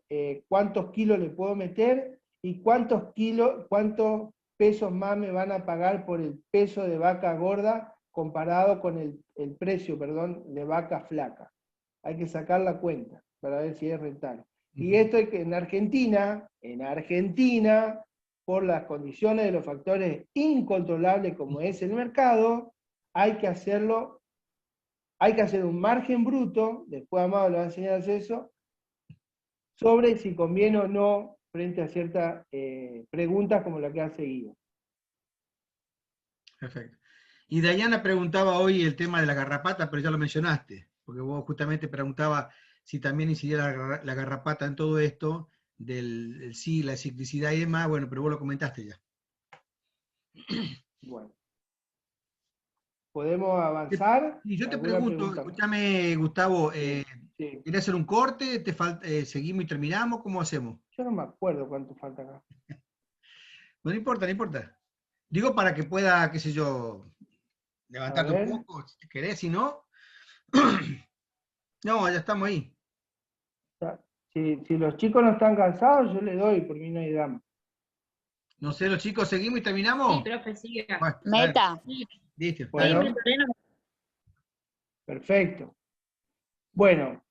kilos le puedo meter? ¿Y cuántos pesos más me van a pagar por el peso de vaca gorda comparado con el precio, de vaca flaca? Hay que sacar la cuenta para ver si es rentable. Y esto es que en Argentina, por las condiciones de los factores incontrolables como es el mercado, hay que hacer un margen bruto, después Amado le va a enseñar a hacer eso, sobre si conviene o no frente a ciertas preguntas como la que ha seguido. Perfecto. Y Dayana preguntaba hoy el tema de la garrapata, pero ya lo mencionaste, porque vos justamente preguntaba si también incidía la garrapata en todo esto, sí, la ciclicidad y demás, bueno, pero vos lo comentaste ya. Bueno. ¿Podemos avanzar? Y yo te pregunto, escúchame, Gustavo, sí. ¿querés hacer un corte? ¿Seguimos y terminamos? ¿Cómo hacemos? Yo no me acuerdo cuánto falta acá. No importa, no importa. Digo para que pueda, qué sé yo, levantarte un poco, si querés, si no. No, ya estamos ahí. Si los chicos no están cansados, yo le doy, por mí no hay drama. No sé, los chicos, ¿seguimos y terminamos? Sí, profe, siga. Bueno, Meta. Listo. Bueno, perfecto. Bueno,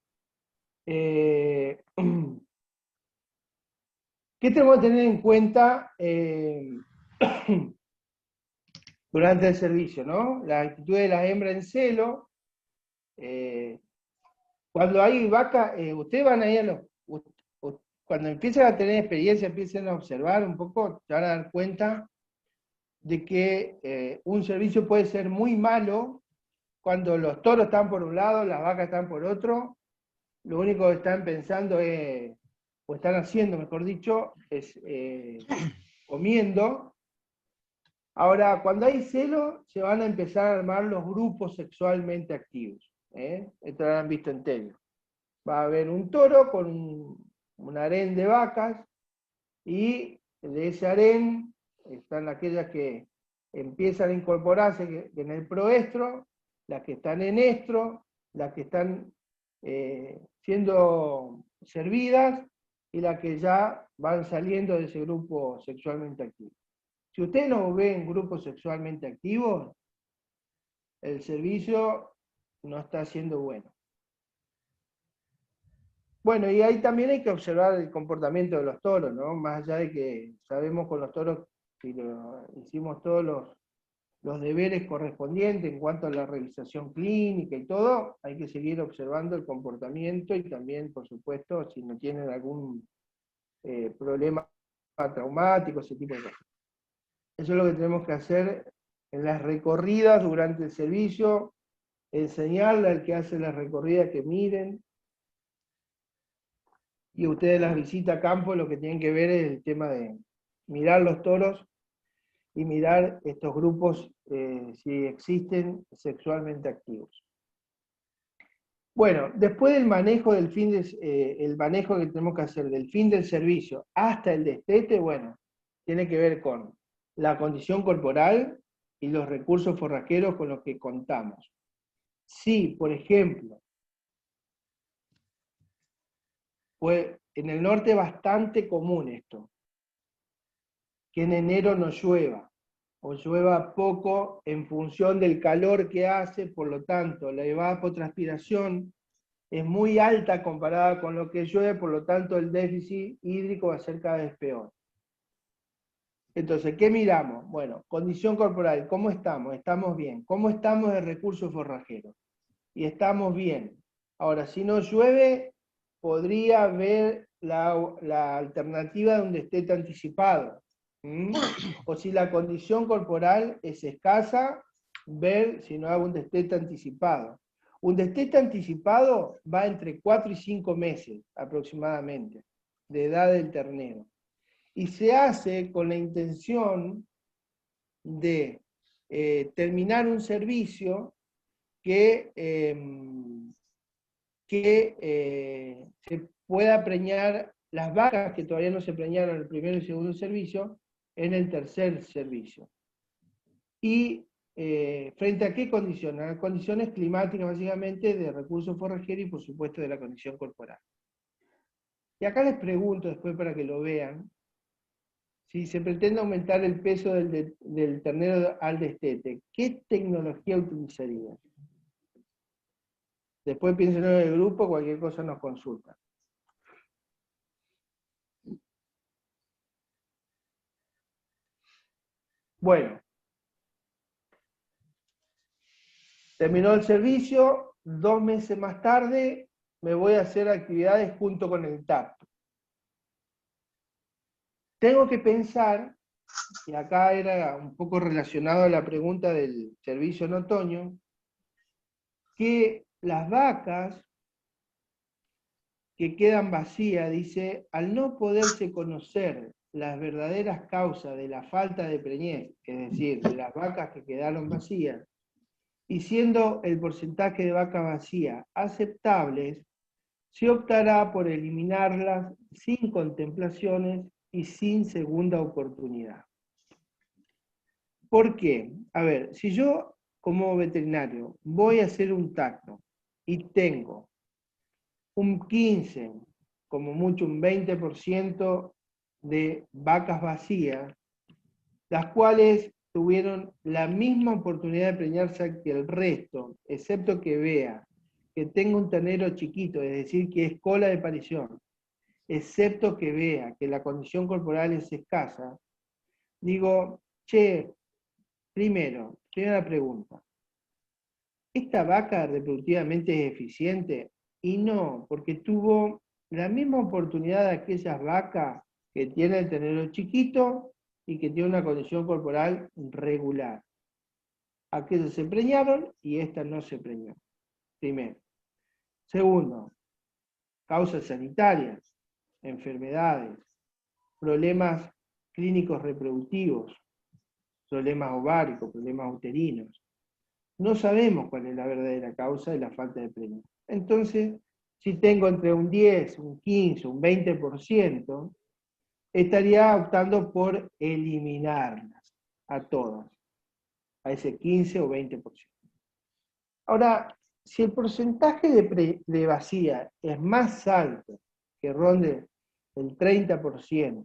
¿qué tenemos que tener en cuenta durante el servicio, ¿no? La actitud de la hembra en celo. Cuando hay vaca, ustedes van a ir cuando empiecen a tener experiencia, empiecen a observar un poco, se van a dar cuenta de que un servicio puede ser muy malo cuando los toros están por un lado, las vacas están por otro. Lo único que están pensando es, o están haciendo, mejor dicho, es comiendo. Ahora, cuando hay celo, se van a empezar a armar los grupos sexualmente activos. Esto lo han visto en tele. Va a haber un toro con un harén de vacas, y de ese harén están aquellas que empiezan a incorporarse en el proestro, las que están en estro, las que están siendo servidas, y las que ya van saliendo de ese grupo sexualmente activo. Si usted no ve en grupos sexualmente activos, el servicio no está siendo bueno. Bueno, y ahí también hay que observar el comportamiento de los toros, ¿no? Más allá de que sabemos con los toros que hicimos todos los deberes correspondientes en cuanto a la revisación clínica y todo, hay que seguir observando el comportamiento y también, por supuesto, si no tienen algún problema traumático, ese tipo de cosas. Eso es lo que tenemos que hacer en las recorridas durante el servicio, enseñarle al que hace la recorrida que miren. Y ustedes las visitas a campo lo que tienen que ver es el tema de mirar los toros y mirar estos grupos si existen sexualmente activos. Bueno, después del manejo el manejo que tenemos que hacer del fin del servicio hasta el destete, bueno, tiene que ver con la condición corporal y los recursos forrajeros con los que contamos. Si, por ejemplo, pues en el norte es bastante común esto, que en enero no llueva, o llueva poco en función del calor que hace, por lo tanto, la evapotranspiración es muy alta comparada con lo que llueve, por lo tanto, el déficit hídrico va a ser cada vez peor. Entonces, ¿qué miramos? Bueno, condición corporal, ¿cómo estamos? Estamos bien. ¿Cómo estamos de recursos forrajeros? Y estamos bien. Ahora, si no llueve, podría ver la alternativa de un destete anticipado. O si la condición corporal es escasa, ver si no hago un destete anticipado. Un destete anticipado va entre 4 y 5 meses aproximadamente de edad del ternero. Y se hace con la intención de terminar un servicio que se pueda preñar las vacas que todavía no se preñaron en el primero y segundo servicio, en el tercer servicio. Y ¿frente a qué condiciones? A condiciones climáticas básicamente, de recursos forrajeros y por supuesto de la condición corporal. Y acá les pregunto después para que lo vean, si se pretende aumentar el peso del ternero al destete, ¿qué tecnología utilizaría? Después piensen en el grupo, cualquier cosa nos consulta. Bueno. Terminó el servicio, 2 meses más tarde me voy a hacer actividades junto con el tacto. Tengo que pensar, y acá era un poco relacionado a la pregunta del servicio en otoño, que las vacas que quedan vacías, dice, al no poderse conocer las verdaderas causas de la falta de preñez, es decir, de las vacas que quedaron vacías, y siendo el porcentaje de vaca vacía aceptables, se optará por eliminarlas sin contemplaciones y sin segunda oportunidad. ¿Por qué? A ver, si yo como veterinario voy a hacer un tacto y tengo un 15, como mucho un 20% de vacas vacías, las cuales tuvieron la misma oportunidad de preñarse que el resto, excepto que vea que tengo un ternero chiquito, es decir, que es cola de parición, excepto que vea que la condición corporal es escasa, digo, che, primera pregunta, ¿esta vaca reproductivamente es eficiente? Y no, porque tuvo la misma oportunidad de aquellas vacas que tienen el ternero chiquito y que tiene una condición corporal regular. Aquellas se preñaron y esta no se preñó. Primero. Segundo, causas sanitarias, enfermedades, problemas clínicos reproductivos, problemas ováricos, problemas uterinos. No sabemos cuál es la verdadera causa de la falta de preñez. Entonces, si tengo entre un 10, un 15, un 20%, estaría optando por eliminarlas a todas, a ese 15 o 20%. Ahora, si el porcentaje de vacía es más alto, que ronde el 30%,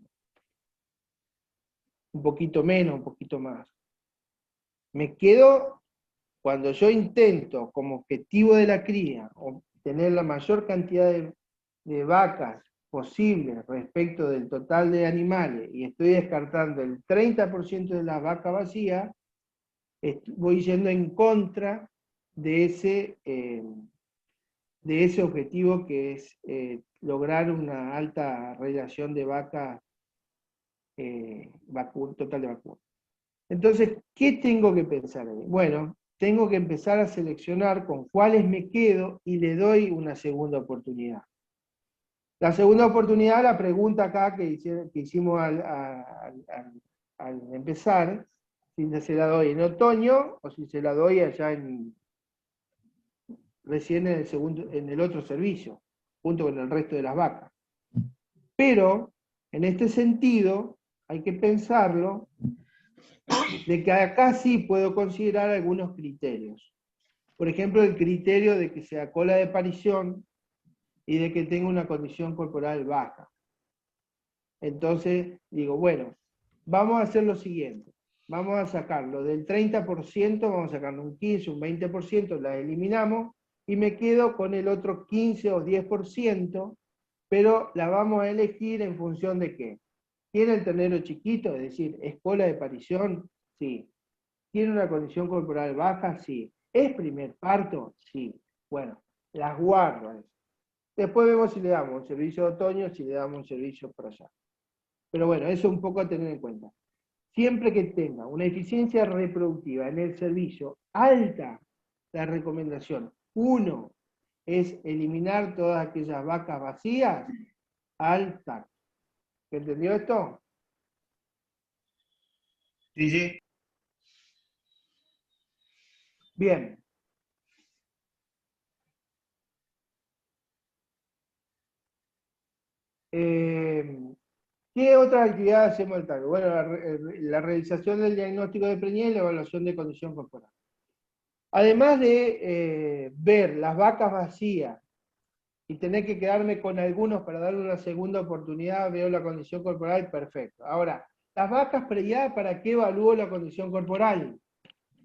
un poquito menos, un poquito más, me quedo, cuando yo intento como objetivo de la cría, obtener la mayor cantidad de vacas posible respecto del total de animales, y estoy descartando el 30% de las vacas vacías, voy yendo en contra de ese objetivo que es lograr una alta relación de vacas total de vacuno. Entonces, ¿qué tengo que pensar ahí? Bueno, tengo que empezar a seleccionar con cuáles me quedo y le doy una segunda oportunidad. La segunda oportunidad, la pregunta acá que hicimos al empezar, si se la doy en otoño o si se la doy allá recién en el otro servicio, junto con el resto de las vacas. Pero, en este sentido, hay que pensarlo, de que acá sí puedo considerar algunos criterios. Por ejemplo, el criterio de que sea cola de parición y de que tenga una condición corporal baja. Entonces, digo, bueno, vamos a hacer lo siguiente. Vamos a sacarlo del 30%, vamos a sacarlo un 15, un 20%, la eliminamos, y me quedo con el otro 15 o 10%, pero la vamos a elegir en función de qué. ¿Tiene el ternero chiquito? Es decir, ¿es cola de parición? Sí. ¿Tiene una condición corporal baja? Sí. ¿Es primer parto? Sí. Bueno, las guardo. Después vemos si le damos un servicio de otoño, si le damos un servicio por allá. Pero bueno, eso es un poco a tener en cuenta. Siempre que tenga una eficiencia reproductiva en el servicio alta, la recomendación 1 es eliminar todas aquellas vacas vacías al TAC. ¿Entendió esto? Sí, sí. Bien. ¿Qué otra actividad hacemos al TAC? Bueno, la realización del diagnóstico de preñez y la evaluación de condición corporal. Además de ver las vacas vacías y tener que quedarme con algunos para darle una segunda oportunidad, veo la condición corporal, perfecto. Ahora, las vacas preñadas, ¿para qué evalúo la condición corporal?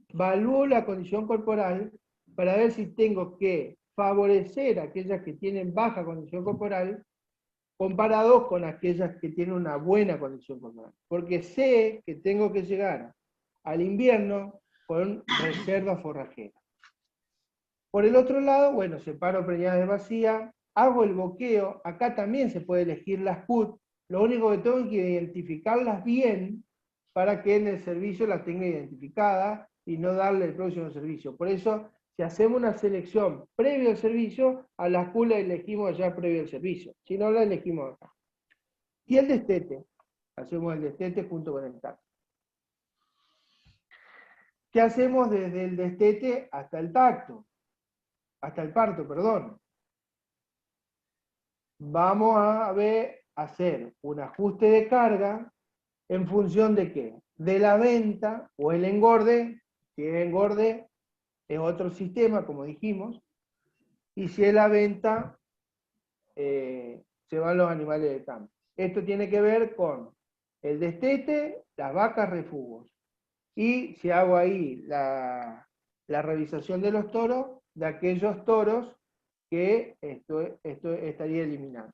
Evalúo la condición corporal para ver si tengo que favorecer a aquellas que tienen baja condición corporal comparados con aquellas que tienen una buena condición corporal. Porque sé que tengo que llegar al invierno con reserva forrajera. Por el otro lado, bueno, separo preñadas de vacía, hago el boqueo, acá también se puede elegir las PUT, lo único que tengo que identificarlas bien para que en el servicio las tenga identificadas y no darle el próximo servicio. Por eso, si hacemos una selección previo al servicio, a las PUT la elegimos allá previo al servicio, si no la elegimos acá. Y el destete, hacemos el destete junto con el TAC. ¿Qué hacemos desde el destete hasta el tacto? Hasta el parto, perdón. Vamos a hacer un ajuste de carga en función de qué? De la venta o el engorde. Si es engorde es otro sistema, como dijimos, y si es la venta, se van los animales de campo. Esto tiene que ver con el destete, las vacas refugos. Y si hago ahí la revisación de los toros, de aquellos toros que esto estaría eliminando.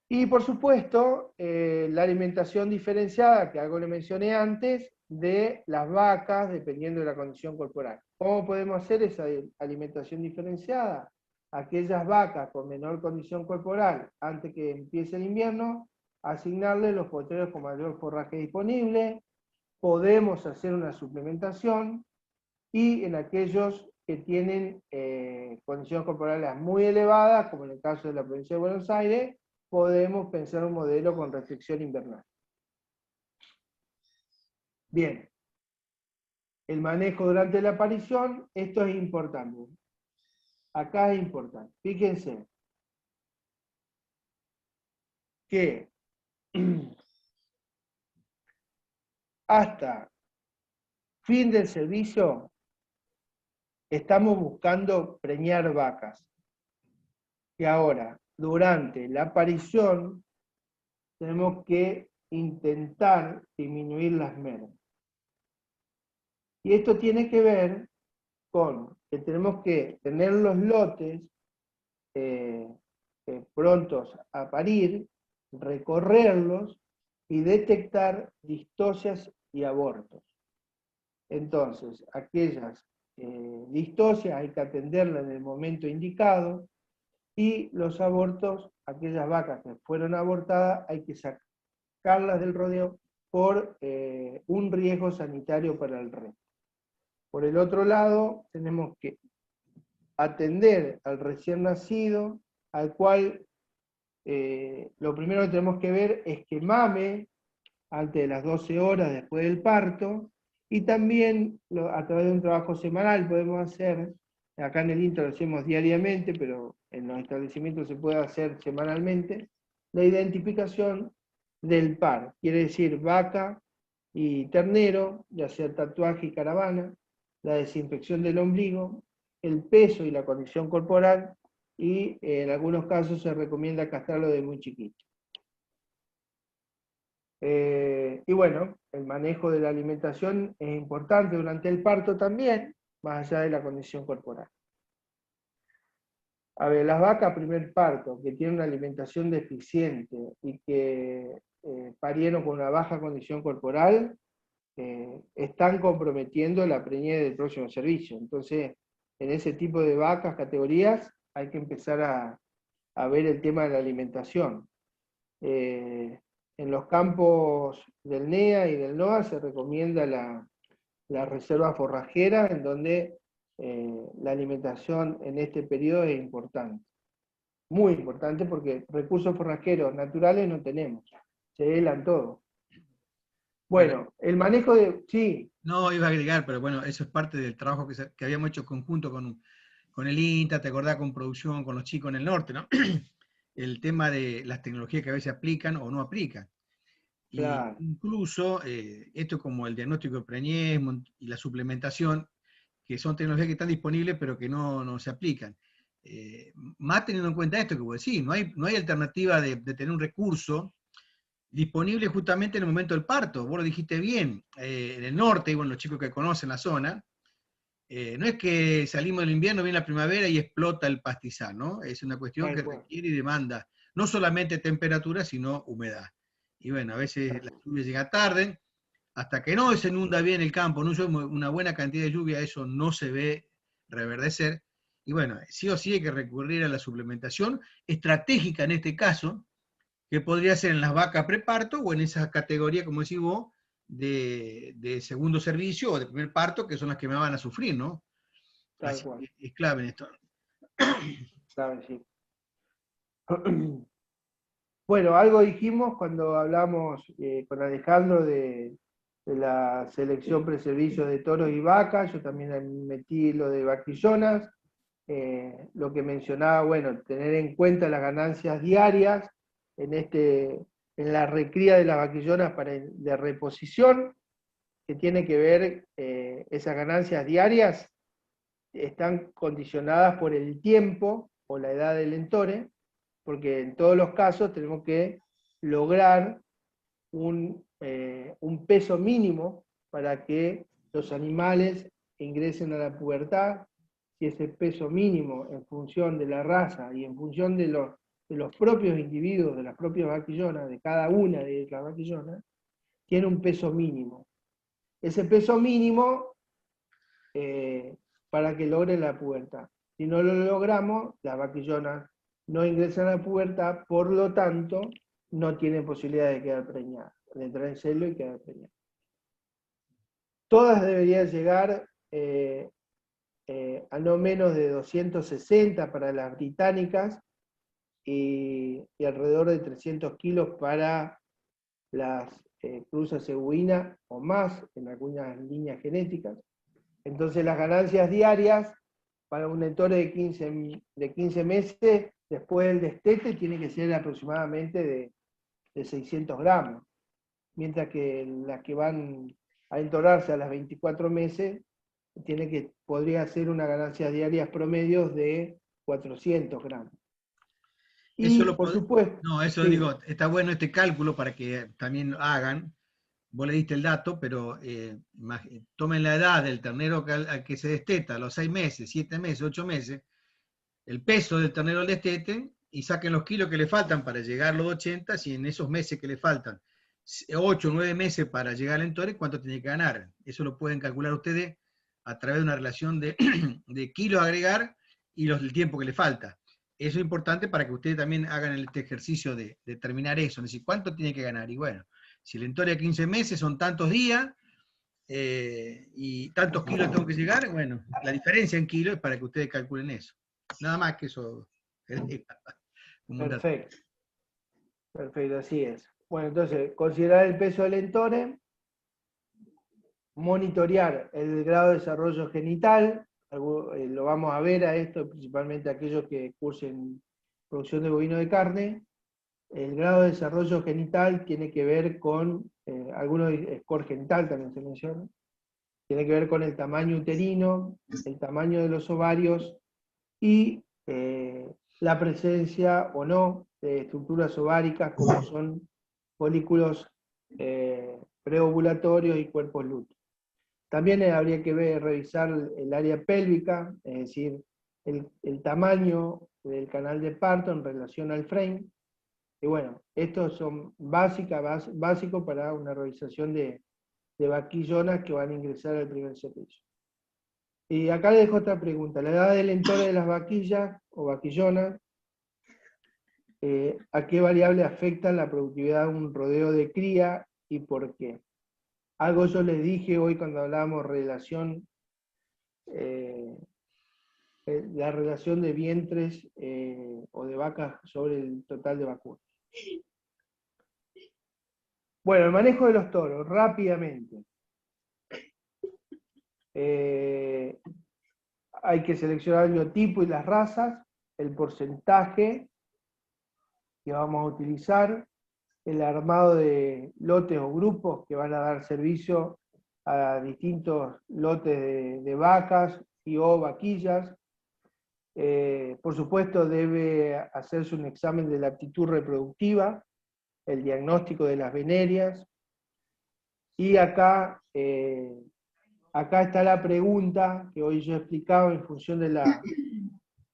Y por supuesto, la alimentación diferenciada, que algo le mencioné antes, de las vacas, dependiendo de la condición corporal. ¿Cómo podemos hacer esa alimentación diferenciada? Aquellas vacas con menor condición corporal, antes que empiece el invierno, asignarle los potreros con mayor forraje disponible. Podemos hacer una suplementación, y en aquellos que tienen condiciones corporales muy elevadas, como en el caso de la provincia de Buenos Aires, podemos pensar un modelo con restricción invernal. Bien, el manejo durante la aparición, esto es importante. Acá es importante. Fíjense que hasta fin del servicio estamos buscando preñar vacas. Y ahora, durante la aparición, tenemos que intentar disminuir las mermas. Y esto tiene que ver con que tenemos que tener los lotes prontos a parir, recorrerlos y detectar distocias y abortos. Entonces, aquellas distocias hay que atenderlas en el momento indicado, y los abortos, aquellas vacas que fueron abortadas, hay que sacarlas del rodeo por un riesgo sanitario para el resto. Por el otro lado, tenemos que atender al recién nacido, al cual lo primero que tenemos que ver es que mame antes de las 12 horas después del parto, y también a través de un trabajo semanal podemos hacer, acá en el INTA lo hacemos diariamente, pero en los establecimientos se puede hacer semanalmente, la identificación del par, quiere decir vaca y ternero, ya sea tatuaje y caravana, la desinfección del ombligo, el peso y la condición corporal, y en algunos casos se recomienda castrarlo de muy chiquito. Y bueno, el manejo de la alimentación es importante durante el parto también, más allá de la condición corporal. A ver, las vacas primer parto, que tienen una alimentación deficiente y que parieron con una baja condición corporal, están comprometiendo la preñez del próximo servicio. Entonces, en ese tipo de vacas, categorías, hay que empezar a ver el tema de la alimentación. En los campos del NEA y del NOA se recomienda la reserva forrajera, en donde la alimentación en este periodo es importante. Muy importante, porque recursos forrajeros naturales no tenemos. Se helan todo. Bueno, el manejo de... Sí. No, iba a agregar, pero bueno, eso es parte del trabajo que habíamos hecho conjunto con el INTA, te acordás, con producción, con los chicos en el norte, ¿no? El tema de las tecnologías que a veces aplican o no aplican. Y Claro. incluso, esto como el diagnóstico de preñez y la suplementación, que son tecnologías que están disponibles pero que no se aplican. Más teniendo en cuenta esto que vos decís, no hay alternativa de tener un recurso disponible justamente en el momento del parto. Vos lo dijiste bien, en el norte, y bueno, los chicos que conocen la zona, no es que salimos del invierno, viene la primavera y explota el pastizal, ¿no? Es una cuestión que requiere y demanda no solamente temperatura, sino humedad. Y bueno, a veces la lluvia llega tarde, hasta que no se inunda bien el campo, no llueve una buena cantidad de lluvia, eso no se ve reverdecer. Y bueno, sí o sí hay que recurrir a la suplementación estratégica en este caso, que podría ser en las vacas preparto o en esa categoría, como decís vos, de segundo servicio o de primer parto, que son las que me van a sufrir, ¿no? Tal Así cual. que es clave en esto. Claro, sí. Bueno, algo dijimos cuando hablamos con Alejandro de la selección preservicio de toros y vacas. Yo también metí lo de vaquillonas, lo que mencionaba, bueno, tener en cuenta las ganancias diarias en la recría de las vaquillonas de reposición, que tiene que ver, esas ganancias diarias están condicionadas por el tiempo o la edad del entore, porque en todos los casos tenemos que lograr un peso mínimo para que los animales ingresen a la pubertad. Si ese peso mínimo, en función de la raza y en función de los propios individuos, de las propias vaquillonas, de cada una de las vaquillonas, tiene un peso mínimo. Ese peso mínimo, para que logre la pubertad. Si no lo logramos, las vaquillonas no ingresan a la pubertad, por lo tanto, no tienen posibilidad de quedar preñadas, de entrar en celo y quedar preñadas. Todas deberían llegar a no menos de 260 para las británicas y alrededor de 300 kilos para las cruzas cebuinas o más en algunas líneas genéticas. Entonces las ganancias diarias para un entore de 15 meses después del destete tiene que ser aproximadamente de 600 gramos, mientras que las que van a entorarse a las 24 meses podría ser una ganancia diaria promedio de 400 gramos. Y Eso por supuesto... No, eso sí. digo, está bueno este cálculo para que también hagan. Vos le diste el dato, pero tomen la edad del ternero al que se desteta, a los 6 meses, 7 meses, 8 meses, el peso del ternero al destete, y saquen los kilos que le faltan para llegar a los 80, si en esos meses que le faltan, 8 o 9 meses para llegar al entore, ¿cuánto tiene que ganar? Eso lo pueden calcular ustedes a través de una relación de kilos a agregar y el tiempo que le falta. Eso es importante para que ustedes también hagan este ejercicio de determinar eso, es decir, ¿cuánto tiene que ganar? Y bueno, si el entore a 15 meses son tantos días y tantos kilos tengo que llegar, bueno, la diferencia en kilos es para que ustedes calculen eso. Nada más que eso. Perfecto. Perfecto, así es. Bueno, entonces, considerar el peso del entore, monitorear el grado de desarrollo genital, lo vamos a ver a esto, principalmente aquellos que cursen producción de bovino de carne. El grado de desarrollo genital tiene que ver con, algunos score genital también se menciona, tiene que ver con el tamaño uterino, el tamaño de los ovarios y la presencia o no de estructuras ováricas como son folículos preovulatorios y cuerpos lúteos. También habría que revisar el área pélvica, es decir, el tamaño del canal de parto en relación al frame. Y bueno, estos son básicos para una realización de vaquillonas que van a ingresar al primer servicio. Y acá le dejo otra pregunta. La edad del entore de las vaquillas o vaquillonas, ¿a qué variable afecta la productividad de un rodeo de cría y por qué? Algo yo les dije hoy cuando hablábamos relación, la relación de vientres o de vacas sobre el total de vacunas. Bueno, el manejo de los toros, rápidamente. Hay que seleccionar el biotipo y las razas, el porcentaje que vamos a utilizar, el armado de lotes o grupos que van a dar servicio a distintos lotes de vacas y o vaquillas. Por supuesto debe hacerse un examen de la aptitud reproductiva, el diagnóstico de las venerias, y acá está la pregunta que hoy yo explicaba en función de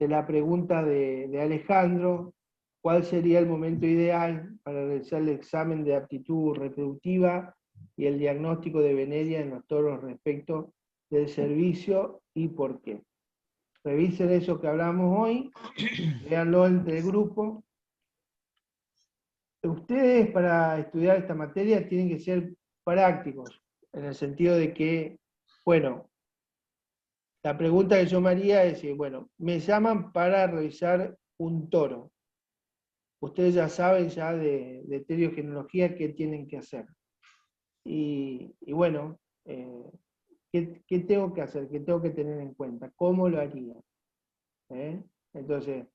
la pregunta de Alejandro, ¿cuál sería el momento ideal para realizar el examen de aptitud reproductiva y el diagnóstico de veneria en los toros respecto del servicio y por qué? Revisen eso que hablamos hoy, véanlo entre el grupo. Ustedes para estudiar esta materia tienen que ser prácticos, en el sentido de que, bueno, la pregunta que yo me haría es, bueno, me llaman para revisar un toro. Ustedes ya saben ya de estereogenealogía qué tienen que hacer. Y bueno, ¿qué tengo que hacer? ¿Qué tengo que tener en cuenta? ¿Cómo lo haría? Entonces,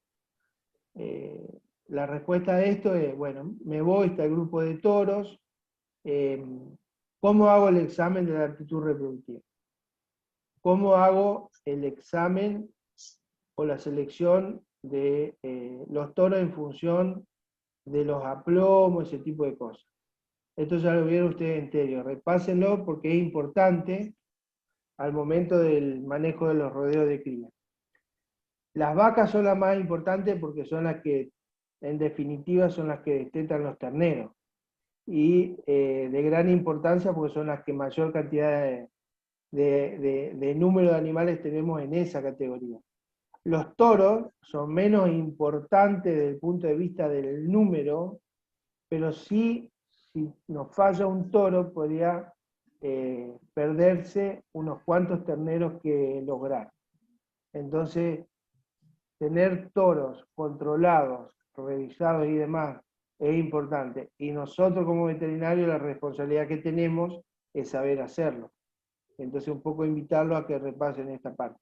la respuesta a esto es, bueno, me voy hasta el grupo de toros. ¿Cómo hago el examen de la aptitud reproductiva? ¿Cómo hago el examen o la selección de los toros en función de los aplomos, ese tipo de cosas? Esto ya lo vieron ustedes en teoría. Repásenlo porque es importante al momento del manejo de los rodeos de cría. Las vacas son las más importantes porque son las que, en definitiva, son las que destetan los terneros. Y de gran importancia porque son las que mayor cantidad de número de animales tenemos en esa categoría. Los toros son menos importantes desde el punto de vista del número, pero sí, si nos falla un toro, podría perderse unos cuantos terneros que lograr. Entonces, tener toros controlados, revisados y demás, es importante. Y nosotros como veterinarios la responsabilidad que tenemos es saber hacerlo. Entonces un poco invitarlos a que repasen esta parte.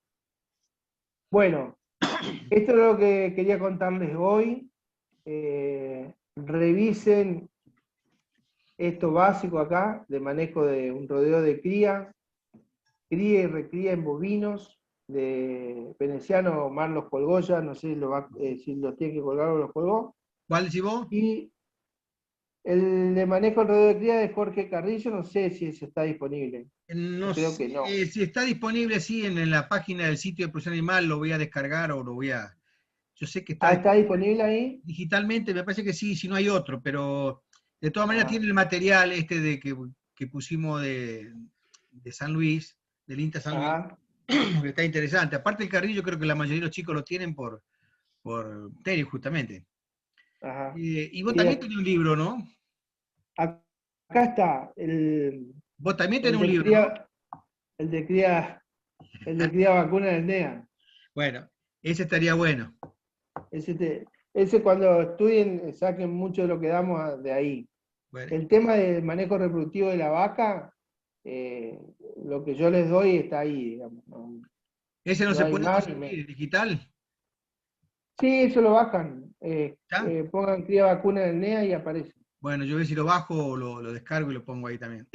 Bueno, esto es lo que quería contarles hoy. Revisen esto básico acá, de manejo de un rodeo de cría y recría en bovinos, de Veneciano Marlos Colgoya, no sé si lo tiene que colgar o lo colgó. ¿Cuál decís vos? Y el de manejo del rodeo de cría de Jorge Carrillo, no sé si ese está disponible. No Creo sé, que no. si está disponible, sí, en la página del sitio de Producción Animal, lo voy a descargar o lo voy a... Yo sé que está, ¿Está disponible ahí? digitalmente, me parece que sí, si no hay otro, pero de todas maneras tiene el material este que pusimos de San Luis, del INTA San Luis, que está interesante. Aparte el Carrillo, creo que la mayoría de los chicos lo tienen por Terio, justamente. Ajá. Y vos también tenés un libro, ¿no? Acá está. Vos también tenés un libro, ¿no? El de cría vacuna del NEA. Bueno, ese estaría bueno. Ese cuando estudien, saquen mucho de lo que damos de ahí. Bueno. El tema del manejo reproductivo de la vaca, lo que yo les doy está ahí, digamos. ¿Ese no se puede conseguir digital? Sí, eso lo bajan. Pongan cría vacuna del NEA y aparece. Bueno, yo a ver si lo bajo o lo descargo y lo pongo ahí también.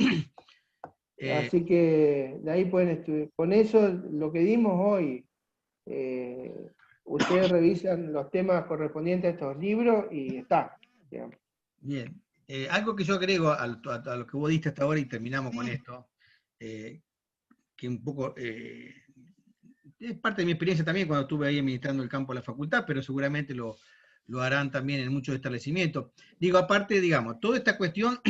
Así que de ahí pueden estudiar. Con eso, lo que dimos hoy, ustedes revisan los temas correspondientes a estos libros y está. Digamos. Bien. Algo que yo agrego a lo que vos diste hasta ahora y terminamos con esto, que un poco es parte de mi experiencia también cuando estuve ahí administrando el campo de la facultad, pero seguramente lo harán también en muchos establecimientos. Digo, aparte, digamos, toda esta cuestión,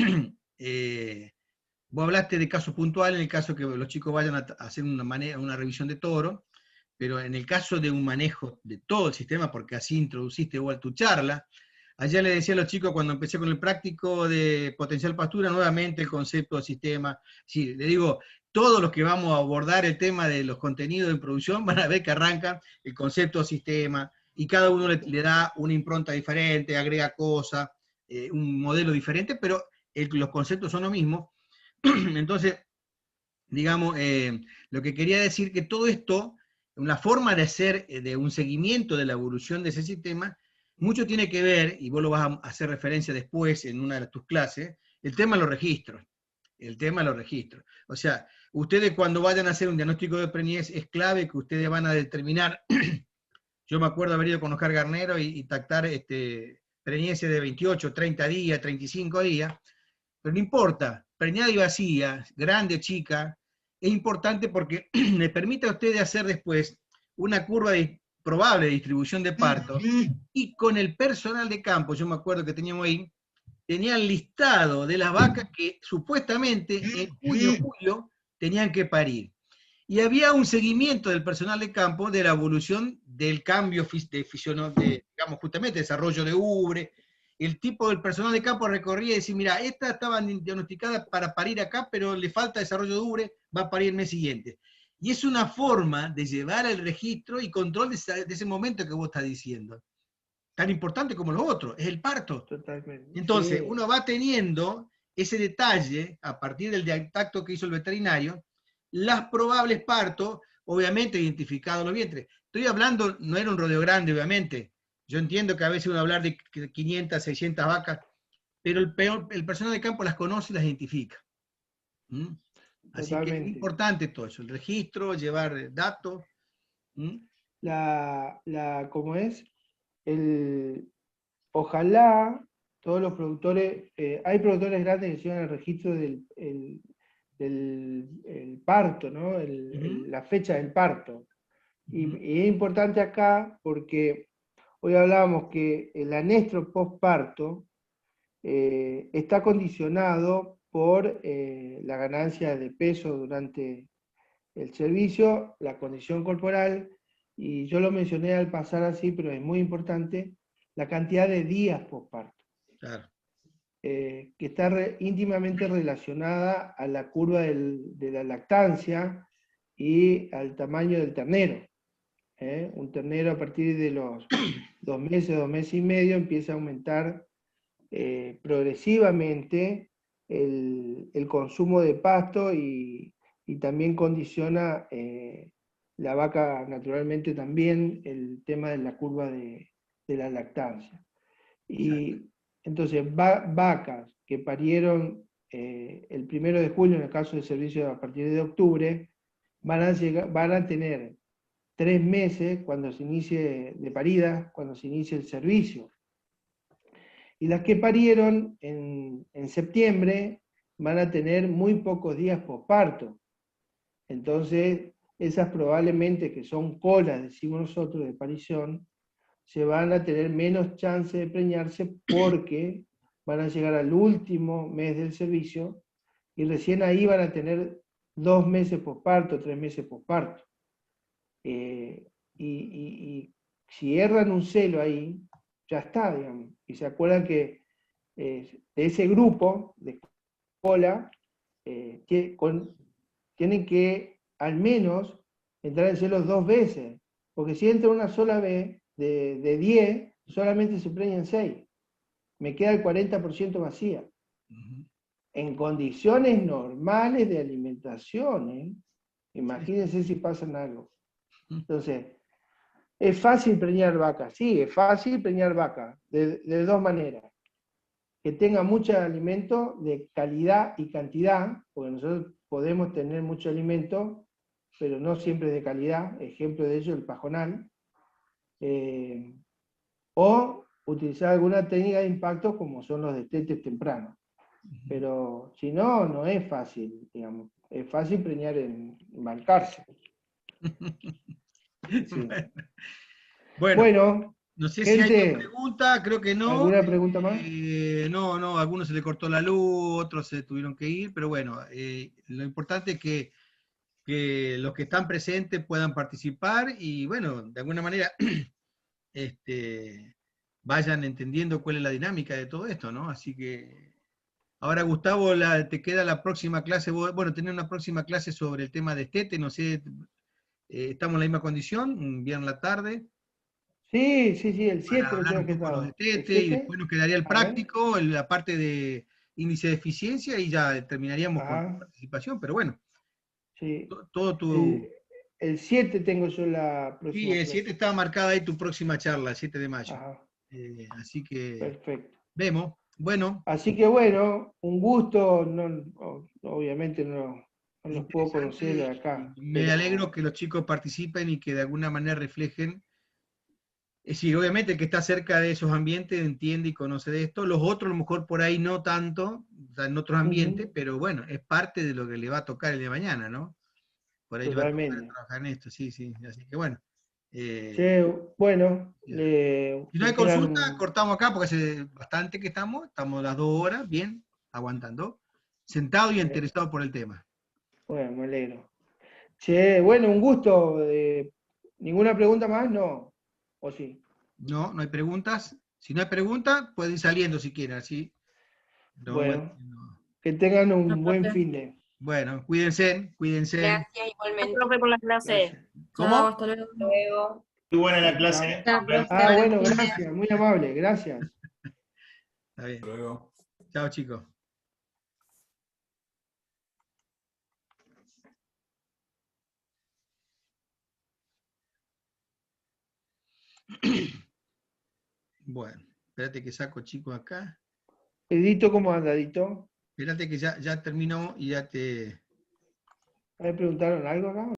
vos hablaste de casos puntuales, en el caso que los chicos vayan a hacer una revisión de toro, pero en el caso de un manejo de todo el sistema, porque así introduciste igual tu charla, ayer le decía a los chicos cuando empecé con el práctico de potencial pastura, nuevamente el concepto de sistema. Sí, le digo, todos los que vamos a abordar el tema de los contenidos de producción van a ver que arrancan el concepto de sistema, y cada uno le da una impronta diferente, agrega cosas, un modelo diferente, pero los conceptos son los mismos. Entonces, digamos, lo que quería decir que todo esto, la forma de hacer de un seguimiento de la evolución de ese sistema, mucho tiene que ver, y vos lo vas a hacer referencia después en una de tus clases, el tema de los registros. El tema de los registros. O sea, ustedes cuando vayan a hacer un diagnóstico de preñez, es clave que ustedes van a determinar, yo me acuerdo haber ido con Oscar Garnero y tactar preñeces de 28, 30 días, 35 días, pero no importa, preñada y vacía, grande, chica, es importante porque le permite a ustedes hacer después una curva de probable distribución de partos, y con el personal de campo, yo me acuerdo que teníamos ahí, tenían listado de las vacas que supuestamente en julio tenían que parir. Y había un seguimiento del personal de campo de la evolución del cambio digamos, justamente desarrollo de ubre. El tipo del personal de campo recorría y decía, mira, esta estaba diagnosticada para parir acá, pero le falta desarrollo de ubre, va a parir el mes siguiente. Y es una forma de llevar el registro y control de ese momento que vos estás diciendo. Tan importante como los otros, es el parto. Totalmente. Entonces, Sí. uno va teniendo ese detalle, a partir del tacto que hizo el veterinario, las probables partos, obviamente identificados los vientres. Estoy hablando, no era un rodeo grande, obviamente. Yo entiendo que a veces uno hablar de 500, 600 vacas, pero el personal de campo las conoce y las identifica. ¿Mm? Así Totalmente. que es importante todo eso, el registro, llevar datos. ¿Mm? ¿Cómo es? Ojalá todos los productores, hay productores grandes que llevan el registro del parto, ¿no? La fecha del parto. Y es importante acá porque hoy hablábamos que el anestro postparto está condicionado por la ganancia de peso durante el servicio, la condición corporal, y yo lo mencioné al pasar así, pero es muy importante, la cantidad de días postparto. Claro. Que está íntimamente relacionada a la curva de la lactancia y al tamaño del ternero. Un ternero a partir de los 2 meses, 2 meses y medio, empieza a aumentar progresivamente el consumo de pasto y también condiciona la vaca naturalmente también el tema de la curva de la lactancia. Y entonces vacas que parieron el 1 de julio, en el caso del servicio a partir de octubre, van a tener 3 meses cuando se inicie de parida, cuando se inicie el servicio. Y las que parieron en septiembre van a tener muy pocos días posparto. Entonces, esas probablemente que son colas, decimos nosotros, de parición, se van a tener menos chance de preñarse porque van a llegar al último mes del servicio y recién ahí van a tener 2 meses posparto, 3 meses posparto. Y si erran un celo ahí, ya está, digamos. Y se acuerdan que de ese grupo de cola, tienen que al menos entrar en celos 2 veces, porque si entra una sola vez, de 10, solamente se preñan 6. Me queda el 40% vacía. En condiciones normales de alimentación, imagínense si pasan algo. Entonces, ¿es fácil preñar vaca? Sí, es fácil preñar vaca, de 2 maneras. Que tenga mucho alimento de calidad y cantidad, porque nosotros podemos tener mucho alimento, pero no siempre de calidad, ejemplo de ello el pajonal, o utilizar alguna técnica de impacto como son los destetes tempranos. Pero si no, no es fácil, digamos. Es fácil preñar en embarcarse. Sí. Bueno, Bueno, no sé si hay gente, más pregunta, creo que no. ¿alguna pregunta más? No, a algunos se le cortó la luz, otros se tuvieron que ir, pero bueno, lo importante es que los que están presentes puedan participar y bueno, de alguna manera vayan entendiendo cuál es la dinámica de todo esto, ¿no? Así que ahora, Gustavo, te queda la próxima clase, bueno, tener una próxima clase sobre el tema de estete, no sé, estamos en la misma condición, un viernes a la tarde, Sí, el para 7 lo hablar tengo un que poco de los estar. ¿El estetes, y 7? después nos quedaría el A ver. práctico, la parte de índice de eficiencia, y ya terminaríamos con tu participación, pero bueno, Sí. todo tu... El 7 tengo yo la Sí, próxima el clase. 7 estaba marcada ahí tu próxima charla, el 7 de mayo. Ajá. Así que Perfecto. vemos. Bueno. Así que bueno, un gusto, obviamente no los puedo conocer de acá. Me alegro que los chicos participen y que de alguna manera reflejen. Es decir, obviamente el que está cerca de esos ambientes entiende y conoce de esto. Los otros a lo mejor por ahí no tanto, o sea, en otros ambientes, pero bueno, es parte de lo que le va a tocar el de mañana, ¿no? Por ahí le va a tocar trabajar en esto, sí. Así que bueno. Bueno, si no hay consulta, cortamos acá porque hace bastante que estamos las 2 horas, bien, aguantando, sentado y interesado por el tema. Bueno, me alegro. Bueno, un gusto. ¿Ninguna pregunta más? No. ¿O sí? No hay preguntas. Si no hay preguntas, pueden ir saliendo si quieren, así. Bueno, que tengan un buen profe. fin de. Bueno, cuídense. Gracias, igualmente. Gracias, profe, por la clase. ¿Cómo? Chao, hasta luego. Muy buena la clase. Bueno, gracias, muy amable, gracias. Está bien. Hasta luego. Chao, chicos. Bueno, espérate que saco chicos acá. Edito, ¿cómo anda, Edito? Espérate que ya terminó y ya te... ¿Me preguntaron algo acá?